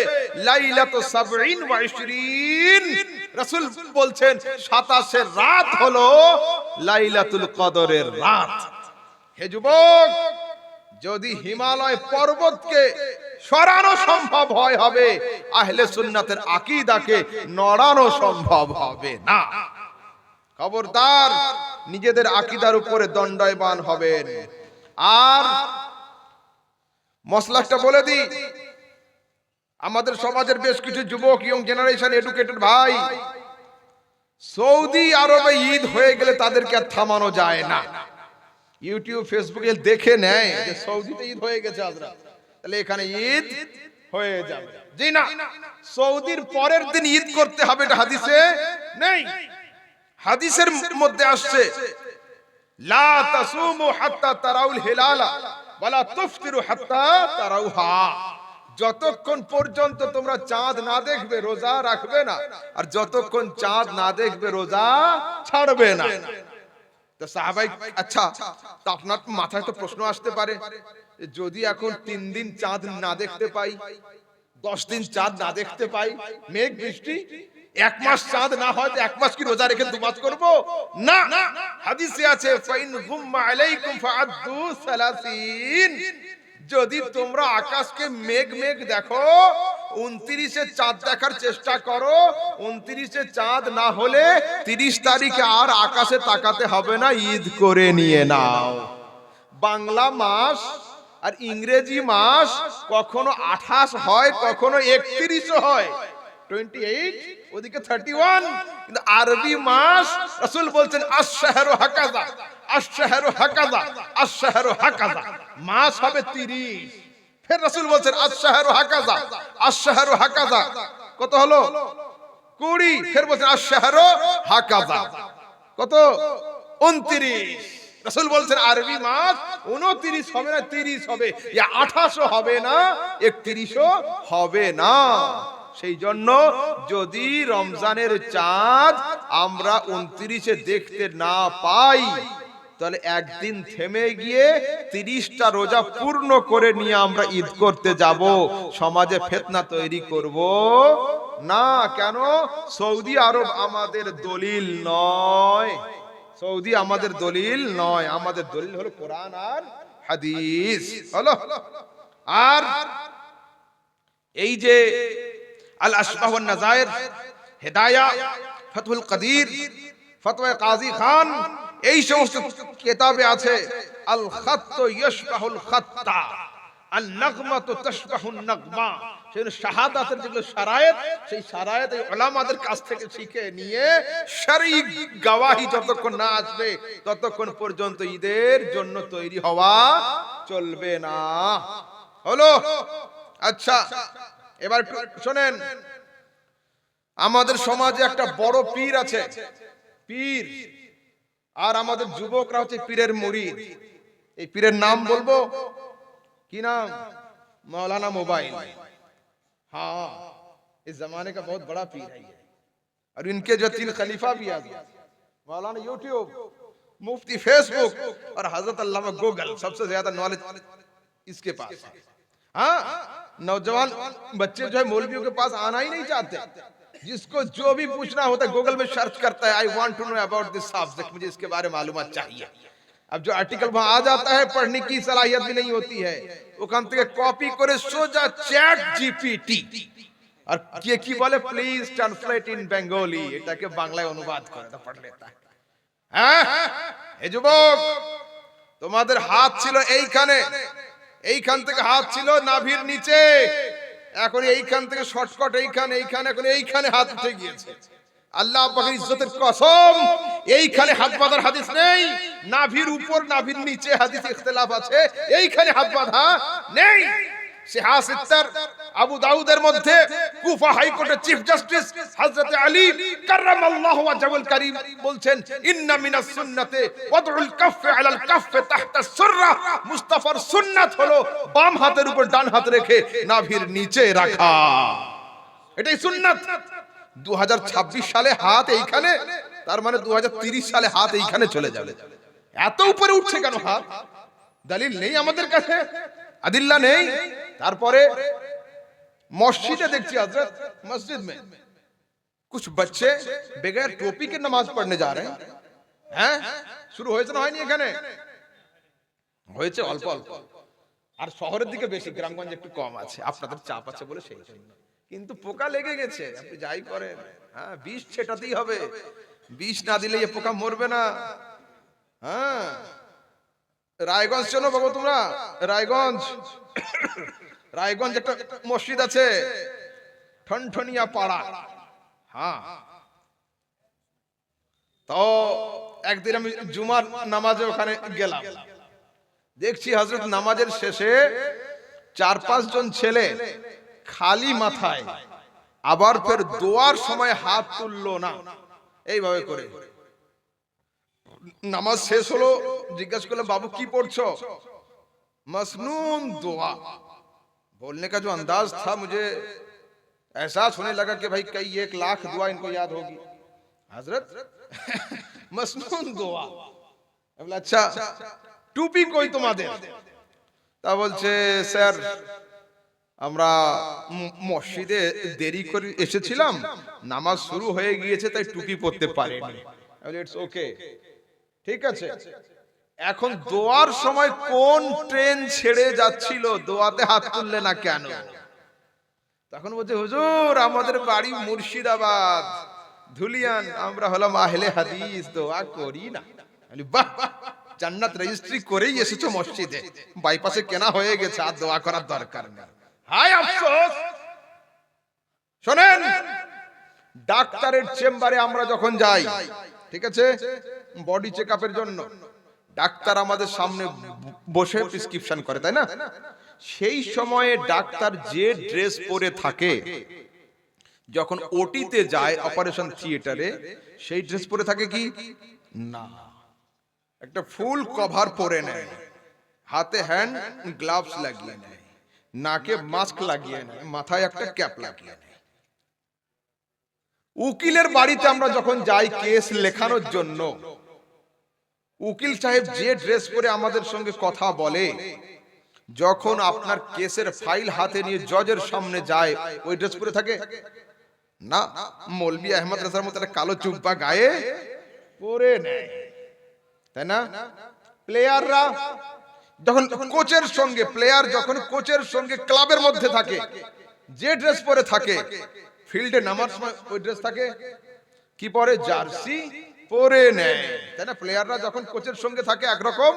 লাইলাতুস 70 ওয়া 20। রাসূল বলছেন 27 রাত হলো লাইলাতুল কদরের রাত। হে যুবক, যদি হিমালয় পর্বতকে সরানো সম্ভব হয় হবে, আহলে সুন্নাতের আকীদাকে নড়ানো সম্ভব হবে না। খবরদার, নিজেদের আকীদার উপরে দণ্ডায়মান হবেন। আর মসলাটা বলে দিই, আমাদের সমাজের বেশ কিছু যুবক, ইয়ং জেনারেশন, এডুকেটেড ভাই, সৌদি আরবে ঈদ হয়ে গেলে তাদেরকে আর থামানো যায় না। ইউটিউব ফেসবুকে দেখে নেয় যে সৌদিতে ঈদ হয়ে গেছে হযরত, তাহলে এখানে ঈদ হয়ে যাবে। জি না, সৌদির পরের দিন ঈদ করতে হবে, এটা হাদিসে নেই। হাদিসের মধ্যে আসছে লা তাসুমু হাত্তা তারাউল হিলালা ওয়ালা তুফতিরু হাত্তা তারাউহা। যতক্ষণ পর্যন্ত তোমরা চাঁদ না দেখবে রোজা রাখবে না, আর যতক্ষণ চাঁদ না দেখবে রোজা ছাড়বে না। তো সাহাবাই, আচ্ছা, তা আপনার মাথায় তো প্রশ্ন আসতে পারে, যদি এখন 3 দিন চাঁদ না দেখতে পাই, 10 দিন চাঁদ না দেখতে পাই, মেঘ বৃষ্টি, 1 মাস চাঁদ না হয় তো 1 মাস কি রোজা রেখে 2 মাস করব? না, হাদিসে আছে ফাইন গুম্মা আলাইকুম ফাআদ্দু 30। যদি তোমরা আকাশকে মেঘ মেঘ দেখো, 29-এ চাঁদ দেখার চেষ্টা করো, 29-এ চাঁদ না হলে 30 তারিখে আর আকাশে তাকাতে হবে না, ঈদ করে নিয়ে নাও। বাংলা মাস আর ইংরেজি মাস কখনো 28 হয়, কখনো 31 হয়, 28, ওদিকে 31, কিন্তু আরবি মাস রাসূল বলছেন আশ-শাহরু হাকাযা, আশ-শাহরু হাকাযা, আশ-শাহরু হাকাযা, মাস হবে 30। ফের রাসূল বলছেন আশ-শাহরু হাকাযা, আশ-শাহরু হাকাযা, কত হলো? 20। ফের বলছেন আশ-শাহরু হাকাযা, কত? 29। রাসূল বলছেন আরবি মাস 29 হবে না, 30 হবে, ইয়া 28 হবে না, 31ও হবে না। সেই জন্য যদি রমজানের চাঁদ আমরা 29-এ দেখতে না পাই, তাহলে একদিন থেমে গিয়ে 30টা রোজা পূর্ণ করে নিয়ে আমরা ঈদ করতে যাব। সমাজে ফিতনা তৈরি করব না। কেন? সৌদি আরব আমাদের দলিল নয়, সৌদি আমাদের দলিল নয়, আমাদের দলিল হলো কোরআন আর হাদিস। হলো। আর এই যে আল আশবাহ ওয়ান নাযায়ের, হিদায়া, ফাতহুল কাদির, ফতোয়া কাজী খান, এই সমস্ত কিতাবে আছে আল খাত্তু ইয়াশবাহুল খাত্তা, আন নাগমাতু তাশবাহুন নাগমা। সেই শাহাদাতের যেগুলো শারায়েত, সেই শারায়েত এই উলামাদের কাছ থেকে শিখে নিয়ে শরঈ গওয়াহি যতক্ষণ না আসবে ততক্ষণ পর্যন্ত ঈদের জন্য তৈরি হওয়া চলবে না। হলো? আচ্ছা, এবার শুনেন, আমাদের সমাজে একটা বড় পীর আছে, পীর, আর আমাদের যুবকরা হচ্ছে পীরের মুরিদ। এই পীরের নাম বলবো কি নাম? मौलाना मोबाइल। हाँ, इस जमाने का बहुत बड़ा पीर है ये। और इनके जो 3 खलीफा भी आ गए, मौलाना यूट्यूब, मुफ्ती फेसबुक और हजरत अल्लामा गूगल, सबसे ज्यादा नॉलेज इसके पास है। हाँ, नौजवान बच्चे जो है मौलवियों के पास आना ही नहीं चाहते, जिसको जो भी पूछना होता है गूगल में सर्च करता है, I want to know about this subject, मुझे इसके बारे में मालूमात चाहिए। अब जो आर्टिकल वहां आ जाता है, पढ़ने की सलाहियत भी नहीं होती है, ওখান থেকে কপি করে সোজা চ্যাট জিপিটি, আর কে কি বলে, প্লিজ ট্রান্সলেট ইন বেঙ্গলি, এটাকে বাংলায় অনুবাদ করে তো পড় লেতা है। হ্যাঁ, এই যুবক, তোমাদের হাত ছিল এইখানে, এইখান থেকে হাত ছিল নাভির নিচে, এখন এইখান থেকে শর্টকাট এইখানে, এইখানে, এখন এইখানে হাত উঠে গিয়েছে। আল্লাহ পাকের ইজ্জতের কসম, এইখানে হাত বাঁধার হাদিস নেই, নাভির উপর নাভির নিচে হাদিস ইখতিলাফ আছে, এইখানে হাত বাঁধা নেই। সিহাসিত্তার আবু দাউদের মধ্যে কুফা হাইকোর্টের চিফ জাস্টিস হযরত আলী কাররামাল্লাহু ওয়াজহুল কারীম বলছেন, ইন্না মিনাস সুন্নাতে ওয়াদউল কাফফি আলাল কাফফি তাহতা সুররা, মুস্তাফার সুন্নাত হলো বাম হাতের উপর ডান হাত রেখে নাভির নিচে রাখা, এটাই সুন্নাত। 2026 সালে হাত এইখানে, তার মানে 2030 সালে হাত এইখানে চলে যাবে। এত উপরে উঠছে কেন হাত? দলিল নেই আমাদের কাছে, আদিল্লা নেই। তারপরে মসজিদে দেখছি হযরত, মসজিদ में कुछ बच्चे बगैर टोपी के नमाज पढ़ने जा रहे हैं। হ্যাঁ, শুরু হয়েছে না হয়নি? এখানে হয়েছে অল্প অল্প, আর শহরের দিকে বেশি, গ্রামগঞ্জে একটু কম আছে, আপনাদের চাপ আছে বলে সেই জন্য। কিন্তু পোকা লেগে গেছে, আপনি যাই করেন, হ্যাঁ, বিষ ছেটাতেই হবে, বিষ না দিলে এই পোকা মরবে না। হ্যাঁ, রায়গঞ্জ শোনো বাবু তোমরা, রায়গঞ্জ, রায়গঞ্জ একটা মসজিদ আছে, ঠনঠনিয়া পাড়া। হ্যাঁ, তো একদিন আমি জুমার নামাজে ওখানে গেলাম, দেখছি হযরত নামাজের শেষে 4-5 জন ছেলে খালি মাথায়, আবার ফের দোয়ার সময় হাত তুললো না, এইভাবে করে নামাজ শেষ হলো, জিজ্ঞাসা করলাম বাবু কি পড়ছো? मसनून दुआ। बोलने का जो अंदाज था मुझे एहसास होने लगा कि भाई कई 1 लाख दुआ इनको याद होगी। हजरत मसनून दुआ। बोला अच्छा टूपी कोई तुम्हारे? তা বলছে স্যার আমরা মসজিদে দেরি করে এসেছিলাম, নামাজ শুরু হয়ে গিয়েছে তাই টুপি পরতে পারিনি। ইটস ওকে, ঠিক আছে। এখন দোয়ার সময় কোন ট্রেন ছেড়ে যাচ্ছিল, দোয়াতে হাত তুললে না কেন? তখন বলছে হুজুর আমাদের বাড়ি মুর্শিদাবাদ ধুলিয়ান, আমরা হলাম আহলে হাদিস, দোয়া করি না। বাহ, জান্নাত রেজিস্ট্রি করেই এসেছো মসজিদে, বাইপাসে কেনা হয়ে গেছে, আর দোয়া করার দরকার নেই। হায় আফসোস। শোনেন, ডাক্তারের চেম্বারে আমরা যখন যাই, ঠিক আছে, বডি চেকআপের জন্য, ডাক্তার আমাদের সামনে বসে প্রেসক্রিপশন করে, তাই না? সেই সময়ে ডাক্তার যে ড্রেস পরে থাকে, যখন ওটিতে যায় অপারেশন থিয়েটারে, সেই ড্রেস পরে থাকে কি না, একটা ফুল কভার পরে নেয়, হাতে হ্যান্ড গ্লাভস লাগিয়ে নেয়, নাকে মাস্ক লাগিয়ে নেয়, মাথায় একটা ক্যাপ লাগিয়ে নেয়। উকিলের বাড়িতে আমরা যখন যাই কেস লেখানোর জন্য, উকিল সাহেব যে ড্রেস পরে আমাদের সঙ্গে কথা বলে, যখন আপনার কেসের ফাইল হাতে নিয়ে জজের সামনে যায়, ওই ড্রেস পরে থাকে না। মৌলভী আহমদ রাজার মতো একটা কালো জুব্বা গায়ে পরে নেয়, তাই না? প্লেয়াররা যখন কোচের সঙ্গে, প্লেয়ার যখন কোচের সঙ্গে ক্লাবের মধ্যে থাকে, যে ড্রেস পরে থাকে, ফিল্ডে নামার সময় ওই ড্রেস থাকে কি পরে? জার্সি পরে নেয়, তাই না? প্লেয়াররা যখন কোচের সঙ্গে থাকে একরকম,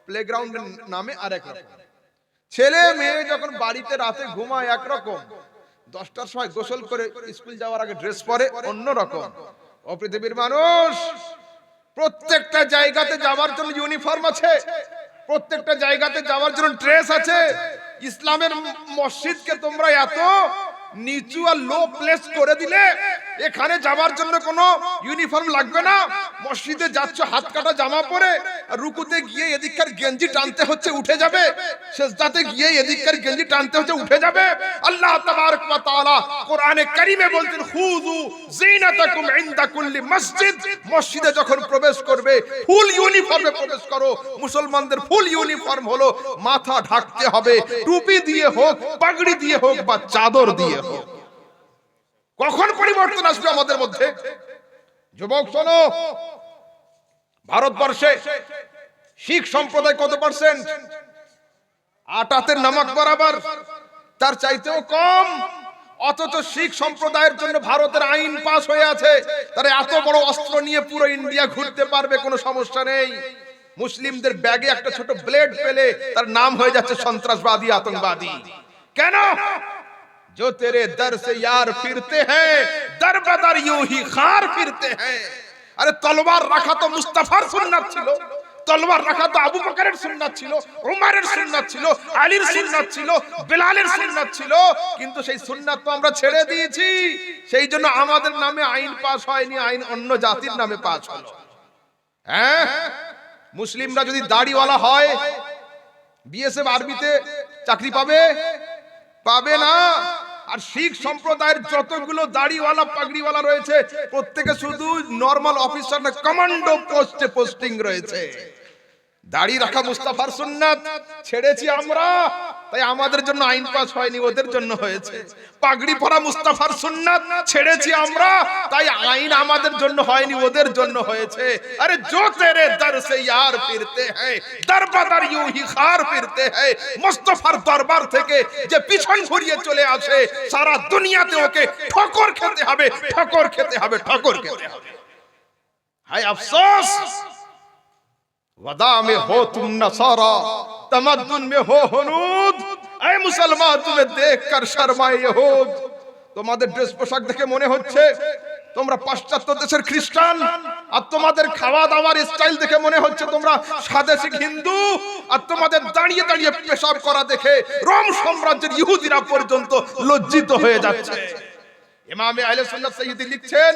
প্লেগ্রাউন্ডের নামে আরেক রকম। ছেলে মেয়ে যখন বাড়িতে রাতে ঘুমায় একরকম, 10টার সময় গোসল করে স্কুল যাওয়ার আগে ড্রেস পরে অন্য রকম। ও পৃথিবীর মানুষ, প্রত্যেকটা জায়গাতে যাওয়ার জন্য ইউনিফর্ম আছে, প্রত্যেকটা জায়গাতে যাওয়ার জন্য ড্রেস আছে। ইসলামের মসজিদকে তোমরা এত নিচু আর লো প্লেস করে দিলে, এখানে যাওয়ার জন্য কোনো ইউনিফর্ম লাগবে না। মসজিদে যাচ্ছ হাত কাটা জামা পরে, আর রুকুতে গিয়ে এদিককার গেঞ্জি টানতে হচ্ছে উঠে যাবে, সিজদাতে গিয়ে এদিককার গেঞ্জি টানতে হচ্ছে উঠে যাবে। আল্লাহ তাবারক ওয়া তাআলা কোরআনে কারীমে বলছেন খুযু যিনাতাকুম ইনদা কুল্লি মসজিদ। মসজিদে যখন প্রবেশ করবে ফুল ইউনিফর্মে প্রবেশ করো। মুসলমানদের ফুল ইউনিফর্ম হলো মাথা ঢাকতে হবে, টুপি দিয়ে হোক, পাগড়ি দিয়ে হোক, বা চাদর দিয়ে হোক। কখন পরিবর্তন আসবে আমাদের মধ্যে? যুবক শোনো, ভারতবর্ষে শিখ সম্প্রদায় কত পার্সেন্ট? 8 নামক বরাবর, তার চাইতেও কম। অথচ শিখ সম্প্রদায়ের জন্য ভারতের আইন পাস হয়ে আছে, তারা এত বড় অস্ত্র নিয়ে পুরো ইন্ডিয়া ঘুরতে পারবে, কোনো সমস্যা নেই। মুসলিমদের ব্যাগে একটা ছোট ব্লেড পেলে তার নাম হয়ে যাচ্ছে সন্ত্রাসবাদী, আতঙ্কবাদী। কেন? जो तेरे दर से यार फिरते हैं, दर बदर यूं ही खार फिरते हैं। अरे तलवार रखा तो मुस्तफार सुन्नत ছিল, তলোয়ার রাখা তো আবু বকরের সুন্নাত ছিল, উমরের সুন্নাত ছিল, আলীর সুন্নাত ছিল, বেলালের সুন্নাত ছিল, কিন্তু সেই সুন্নাত তো আমরা ছেড়ে দিয়েছি। সেই জন্য আমাদের নামে আইন পাস হয়নি, আইন অন্য জাতির নামে পাস হলো। হ্যাঁ, মুসলিমরা যদি দাড়িওয়ালা হয়, বিএসএফ আর্মিতে চাকরি পাবে? পাবে না। আর শিখ সম্প্রদায়ের যতগুলো দাড়িওয়ালা পাগড়িওয়ালা রয়েছে, প্রত্যেকে শুধু নরমাল অফিসার না, কমান্ডো পোস্টে পোস্টিং রয়েছে। দাড়ি রাখা মুস্তাফার সুন্নাত ছেড়েছি আমরা, তাই আমাদের জন্য আইন পাস হয়নি, ওদের জন্য হয়েছে। পাগড়ি পরা মুস্তাফার সুন্নাত ছেড়েছি আমরা, তাই আইন আমাদের জন্য হয়নি, ওদের জন্য হয়েছে। আরে जो तेरे दर से यार फिरते हैं, दर बदर यूं ही खार फिरते हैं। মুস্তাফার দরবার থেকে যে পিছন ঘুরিয়ে চলে আসে, সারা দুনিয়াতে ওকে ঠোকর খেতে হবে, ঠোকর খেতে হবে, ঠোকর খেতে হবে। হায় আফসোস, वदा में हो तुम नसारा, तमद्दुन में हो हुनूद। ऐ मुसलमान, तुम्हें देखकर शर्माए यहूद। তোমাদের ড্রেস পোশাক দেখে মনে হচ্ছে তোমরা পাশ্চাত্য দেশের খ্রিস্টান, আর তোমাদের খাওয়া দাওয়ার স্টাইল দেখে মনে হচ্ছে তোমরা স্বদেশী হিন্দু, আর তোমাদের দাঁড়িয়ে দাঁড়িয়ে পেশাব করা দেখে রোম সাম্রাজ্যের ইহুদিরা পর্যন্ত লজ্জিত হয়ে যাচ্ছে। इमाम अहले सुन्नत सय्यदी लिखছেন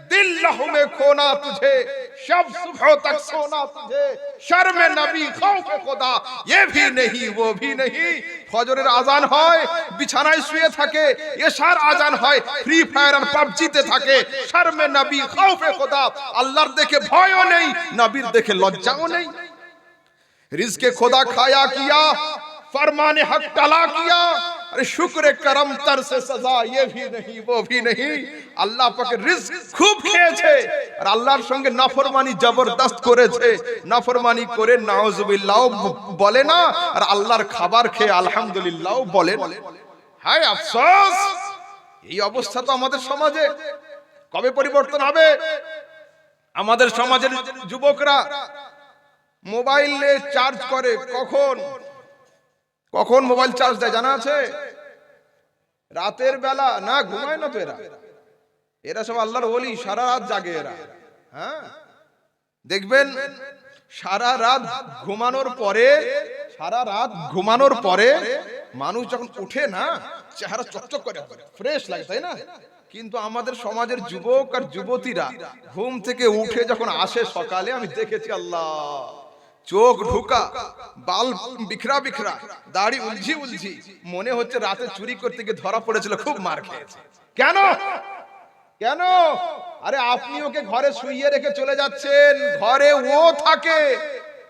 दिल लहू में खोना तुझे शब सुबह तक सोना तुझे शर्म नबी खौफ खुदा ये भी नहीं वो भी नहीं ফজরের আযান হয় বিছানায় শুয়ে থাকে এশার আযান হয় ফ্রি ফায়ার আর পাবজিতে থাকে শর্মে নবী খৌফে খোদা আল্লাহর দেখে ভয়ও নেই নবীর দেখে লজ্জাও নেই रिज़्क़े खुदा खाया किया फरमाने हक टला किया अरे शुक्र करम तर से सजा ये भी नहीं वो भी नहीं আল্লাহ পাকে রিজক খুব খেয়েছে আর আল্লাহর সঙ্গে নাফরমানি জবরদস্ত করেছে নাফরমানি করে নাউজুবিল্লাহ বলে না আর আল্লাহর খাবার খেয়ে আলহামদুলিল্লাহ বলে হায় আফসোস এই অবস্থা তো আমাদের সমাজে কবে পরিবর্তন হবে আমাদের সমাজের যুবকরা মোবাইলে চার্জ করে কখন কখন মোবাইল চার্জ দেয় জানা আছে রাতের বেলা না ঘুমায় না তো এরা সব আল্লাহর ওলি সারা রাত জাগে এরা হ্যাঁ দেখবেন সারা রাত ঘুমানোর পরে মানুষ যখন উঠে না চেহারা চকচক করে ফ্রেশ লাগে তাই না কিন্তু আমাদের সমাজের যুবক আর যুবতীরা ঘুম থেকে উঠে যখন আসে সকালে আমি দেখেছি আল্লাহ চোখ ঢুকা বাল বিখরা বিখরা দাড়ি উলঝি উলঝি মনে হচ্ছে রাতে চুরি করতে গিয়ে ধরা পড়েছিল খুব মার খেয়েছে কেন কেন আরে আপনি ওকে ঘরে শুইয়ে রেখে চলে যাচ্ছেন ঘরে ও থাকে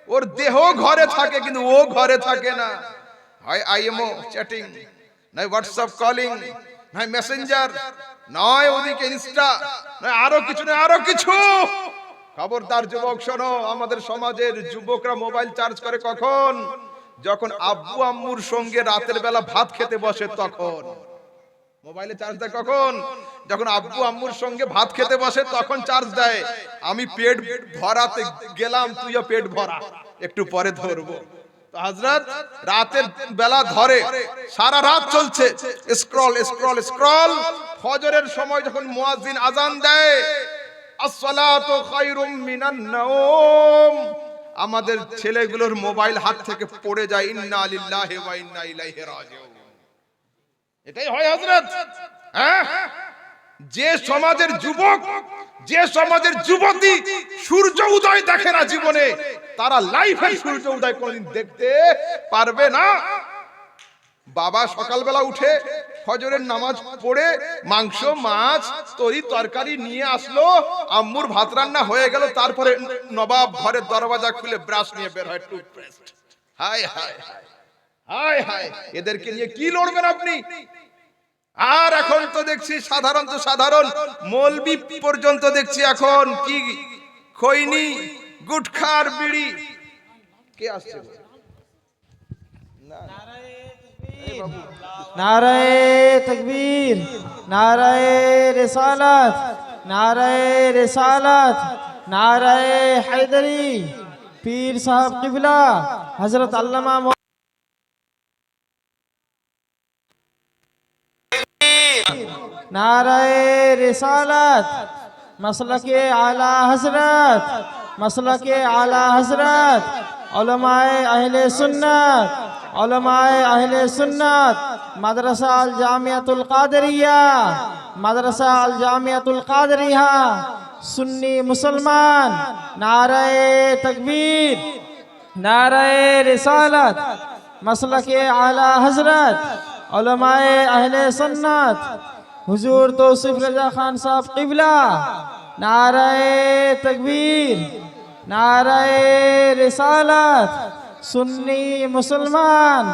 ওর দেহ ঘরে থাকে কিন্তু ও ঘরে থাকে না হয় আইএমও চ্যাটিং নাই হোয়াটসঅ্যাপ কলিং নাই মেসেঞ্জার নয় ওদিকে ইনস্টা নয় আরো কিছু খবরদার যুবক শোনো আমাদের সমাজের যুবকরা মোবাইল চার্জ করে কখন যখন আব্বু আম্মুর সঙ্গে রাতের বেলা ভাত খেতে বসে তখন মোবাইলে চার্জ দেয় কখন যখন আব্বু আম্মুর সঙ্গে ভাত খেতে বসে তখন চার্জ দেয় আমি পেট ভরাতে গেলাম তুইও পেট ভরা একটু পরে ধরবো তো হযরত রাতের বেলা ধরে সারা রাত চলছে স্ক্রল স্ক্রল স্ক্রল ফজরের সময় যখন মুয়াজ্জিন আযান দেয় আসসালাতু খায়রুম মিনান নাওম আমাদের ছেলেগুলোর মোবাইল হাত থেকে পড়ে যায় ইন্না লিল্লাহি ওয়া ইন্না ইলাইহি রাজিউন এটাই হয় হযরত হ্যাঁ যে সমাজের যুবক যে সমাজের যুবতী সূর্য উদয় দেখে না জীবনে তারা লাইফে সূর্য উদয় কোনদিন দেখতে পারবে না বাবা সকালবেলা উঠে ফজরের নামাজ পড়ে মাংস মাছ তরি তরকারি নিয়ে আসলো আম্মুর ভাত রান্না হয়ে গেল তারপরে নবাব ঘরের দরওয়াজা খুলে ব্রাশ নিয়ে বের হয় টুথপেস্ট হায় হায় হায় হায় এদেরকে নিয়ে কি লড়বেন আপনি আর এখন তো দেখছি সাধারণ মৌলবি পর্যন্ত দেখছি এখন কি খৈনি গুটখার বিড়ি কে আসছে नाराए तकबीर नाराए रिसालत नाराए हैदरी पीर साहब किबला हजरत अल्लामा नाराए रिसालत मसलके आला हजरत उलमाए अहले सुन्नत मदरसा अल जामियातुल कादरिया सुन्नी मुसलमान नाराए तकबीर नाराए रिसालत मसलके आला हजरत उलमाए अहले सुन्नत हुजूर तौसीफ रजा खान साहब किबला नाराए तकबीर नाराए रिसालत सुन्नी मुसलमान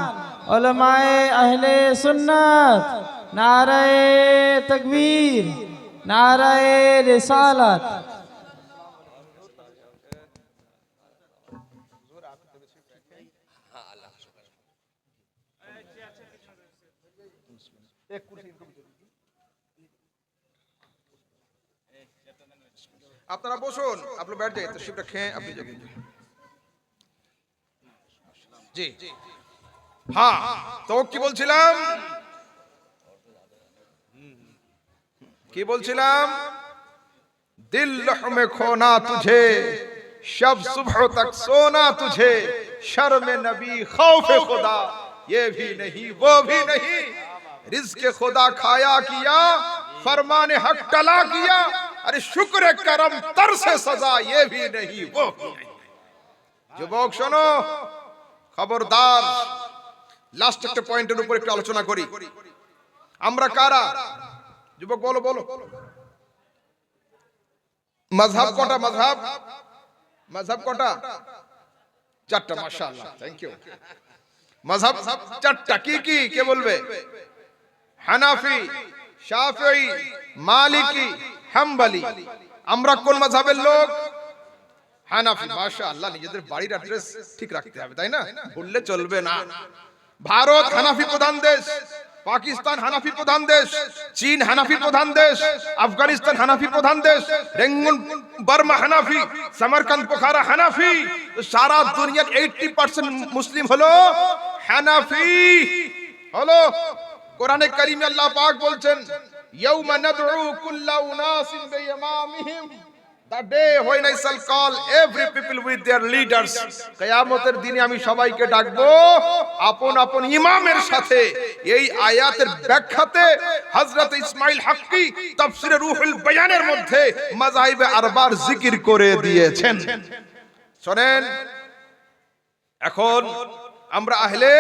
उलमाए अहले सुन्नत नाराए तकबीर नाराए रिसालत আপনারা বসুন আপনি बैठ जाइए तशरीफ रखें अपनी जगह জি হ্যাঁ তো কি বলছিলাম दिल में खोना तुझे शब सुबह तक सोना तुझे शर्म नबी खौफ खुदा ये भी नहीं वो भी नहीं रिज़्क़ खुदा खाया किया फरमाने हक टला किया, अरे शुक्र करम तर से सजा ये भी नहीं वो भी नहीं। যুবক শোনো, খবরদার। লাস্ট একটা পয়েন্টের উপর একটু আলোচনা করি। আমরা কারা? যুবক বলো বলো। মাযহাব কটা? মাযহাব কটা? চারটা। মাশাআল্লাহ, থ্যাংক ইউ। মাযহাব চারটা। কি কি কে বলবে? হানাফি, শাফিঈ, মালিকি, হাম্বলি। আমরা কোন মাযহাবের লোক? হানাফি। মাশাআল্লাহ, নিজেদের বাড়ির অ্যাড্রেস ঠিক রাখতে হবে, তাই না? ভুললে চলবে না। ভারত হানাফি প্রধান দেশ, পাকিস্তান হানাফি প্রধান দেশ, চীন হানাফি প্রধান দেশ, আফগানিস্তান হানাফি প্রধান দেশ, রেঙ্গুন বার্মা হানাফি, সমরকন্দ পোখারা হানাফি। তো সারা দুনিয়ার 80% মুসলিম হলো হানাফি। হলো কোরআনে কারিমে আল্লাহ পাক বলছেন, ইয়াউমা নাদউ কুল্লা উনাসিন বিইমামিহিম, the day when I shall call every people with their leaders। কিয়ামতের দিনে আমি সবাইকে ডাকবো আপন আপন ইমামের সাথে। এই আয়াতের ব্যাখ্যাতে হযরত ইসমাঈল হাক্কি তাফসীরে রুহুল বায়ানের মধ্যে মাযহাবে আরবার জিকির করে দিয়েছেন। শুনেন, এখন আমরা আহলে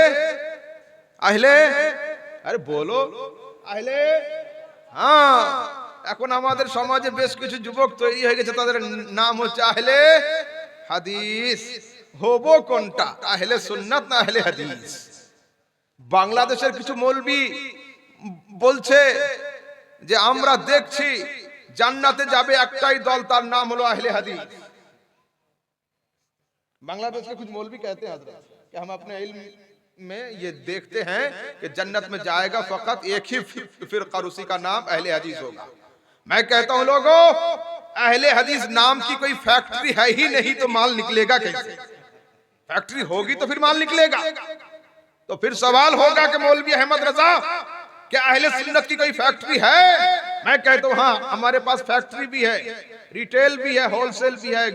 আরে বলো আহলে, হ্যাঁ, এখন আমাদের সমাজে বেশ কিছু যুবক তৈরি হয়ে গেছে, তাদের নাম হচ্ছে আহলে হাদিস। হবো কোনটা, আহলে সুন্নাত না আহলে হাদিস? বাংলাদেশের কিছু মৌলবি বলছে যে আমরা দেখছি জান্নাতে যাবে একটাই দল, তার নাম হলো আহলে হাদিস। बांग्लादेश के कुछ मौलवी कहते हैं हजरत कि हम अपने इल्म में ये देखते हैं कि जन्नत में जाएगा फकत एक ही फिरका, उसी का नाम अहले हदीस होगा। मैं कहता हूं लोगों, अहले हदीस नाम की कोई फैक्ट्री है ही नहीं, तो माल निकलेगा कैसे? फैक्ट्री होगी तो फिर माल निकलेगा। तो फिर सवाल होगा कि मौलवी अहमद रजा, क्या अहले सुन्नत की कोई फैक्ट्री है? मैं कहता हूं हाँ, हमारे पास फैक्ट्री भी है, रिटेल भी है, होलसेल भी है,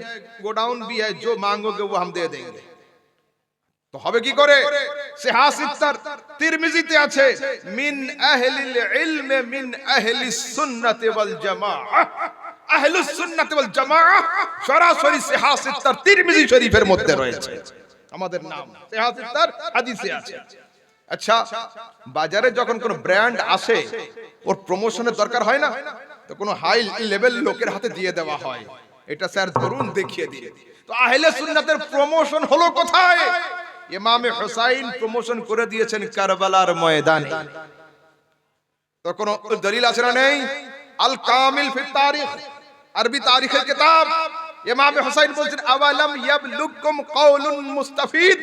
गोडाउन भी है। जो मांगोगे वो हम दे देंगे। तो হবে কি করে? সিহাসিত্তার তিরমিজিতে আছে, মিন আহলিল ইলম মিন আহলিস সুন্নাতি ওয়াল জামাআহ। আহলুস সুন্নাতি ওয়াল জামাআহ সরাসরি সিহাসিত্তার তিরমিজি শরীফের মধ্যে রয়েছে। আমাদের নাম সিহাসিত্তার হাদিসে আছে। আচ্ছা, বাজারে যখন কোনো ব্র্যান্ড আসে, ওর প্রমোশনের দরকার হয় না? তো কোনো হাই লেভেল লোকের হাতে দিয়ে দেওয়া হয়, এটা স্যার ধরুন দেখিয়ে দিয়ে। তো আহলে সুন্নাতের প্রমোশন হলো কোথায়? ইমামে হুসাইন প্রমোশন করে দিয়েছেন কারবালার ময়দানে। তো কোনো দলিল আছে না? নেই। আল কামিল ফি তারিখ, আরবি তারিখের কিতাব, ইমামে হুসাইন বলছেন, আওয়ালাম ইয়াবলুকুম কাউলুন মুস্তাফিদ,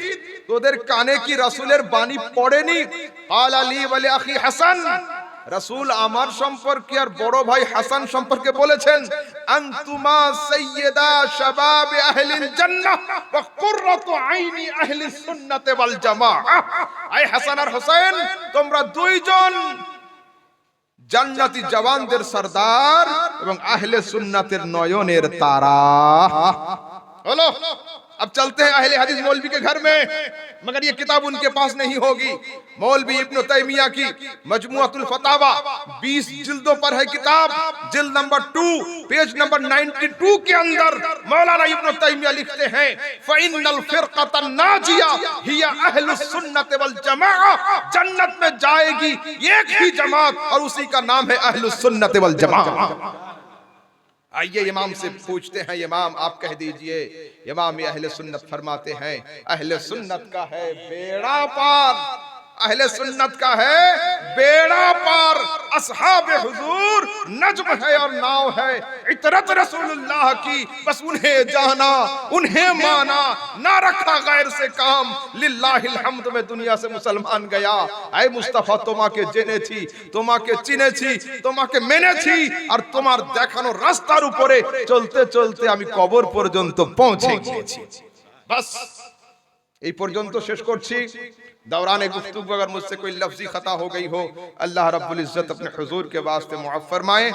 তোদের কানে কি রাসূলের বাণী পড়েনি? ক্বাল আলী ওয়া লি আখি হাসান, রাসূল আমার সম্পর্কে আর বড় ভাই হাসান সম্পর্কে বলেছেন, আনতুমা সাইয়্যিদা শাবাব আহলিল জান্নাহ ওয়া কুররাতু আইনি আহলিস সুন্নাতি ওয়াল জামাআহ। আই হাসান আর হোসেন, তোমরা দুইজন জান্নাতি জওয়ানদের সরদার এবং আহলে সুন্নাতের নয়নের তারা। बोलो, अब चलते हैं अहले हदीस मौलवी के घर में, मगर ये किताब उनके पास नहीं होगी। मौलवी इब्न तैमिया की मजमुअतुल फतावा 20 जिल्दों पर है किताब। जिल्द नंबर 2 पेज नंबर 92 के अंदर मौलाना इब्न तैमिया लिखते हैं, फ़इन्नल फ़िरक़तन नाजिया हिया अहलुस सुन्नत वल जमाअह, जन्नत में जाएगी एक ही जमात और उसी का नाम है अहलुस सुन्नत वल जमाअह। आइए इमाम से पूछते हैं, इमाम आप कह दीजिए। इमाम अहले सुन्नत फरमाते हैं, अहले सुन्नत का है बेड़ा पार, अहले सुन्नत का है बेड़ा पार। असहाबे हुजूर नज्म है और नाव है, इतरत रसूलुल्लाह की, बस उन्हें जाना उन्हें माना, ना रखा गैर से काम। लिल्लाहिल हम्द में दुनिया से मुसलमान गया। ऐ मुस्तफा, তোমাকে জেনেছি, তোমাকে চিনেছি, তোমাকে মেনেছি, আর তোমার দেখানো রাস্তার উপরে চলতে চলতে আমি কবর পর্যন্ত পৌঁছে গিয়েছি। বাস এই পর্যন্ত শেষ করছি। दौरान गुफ्तगू अगर मुझसे कोई लफ्जी खता हो गई हो, अल्लाह रब्बुल इज्जत अपने हुजूर के वास्ते मुअफ़्फ़ फरमाए।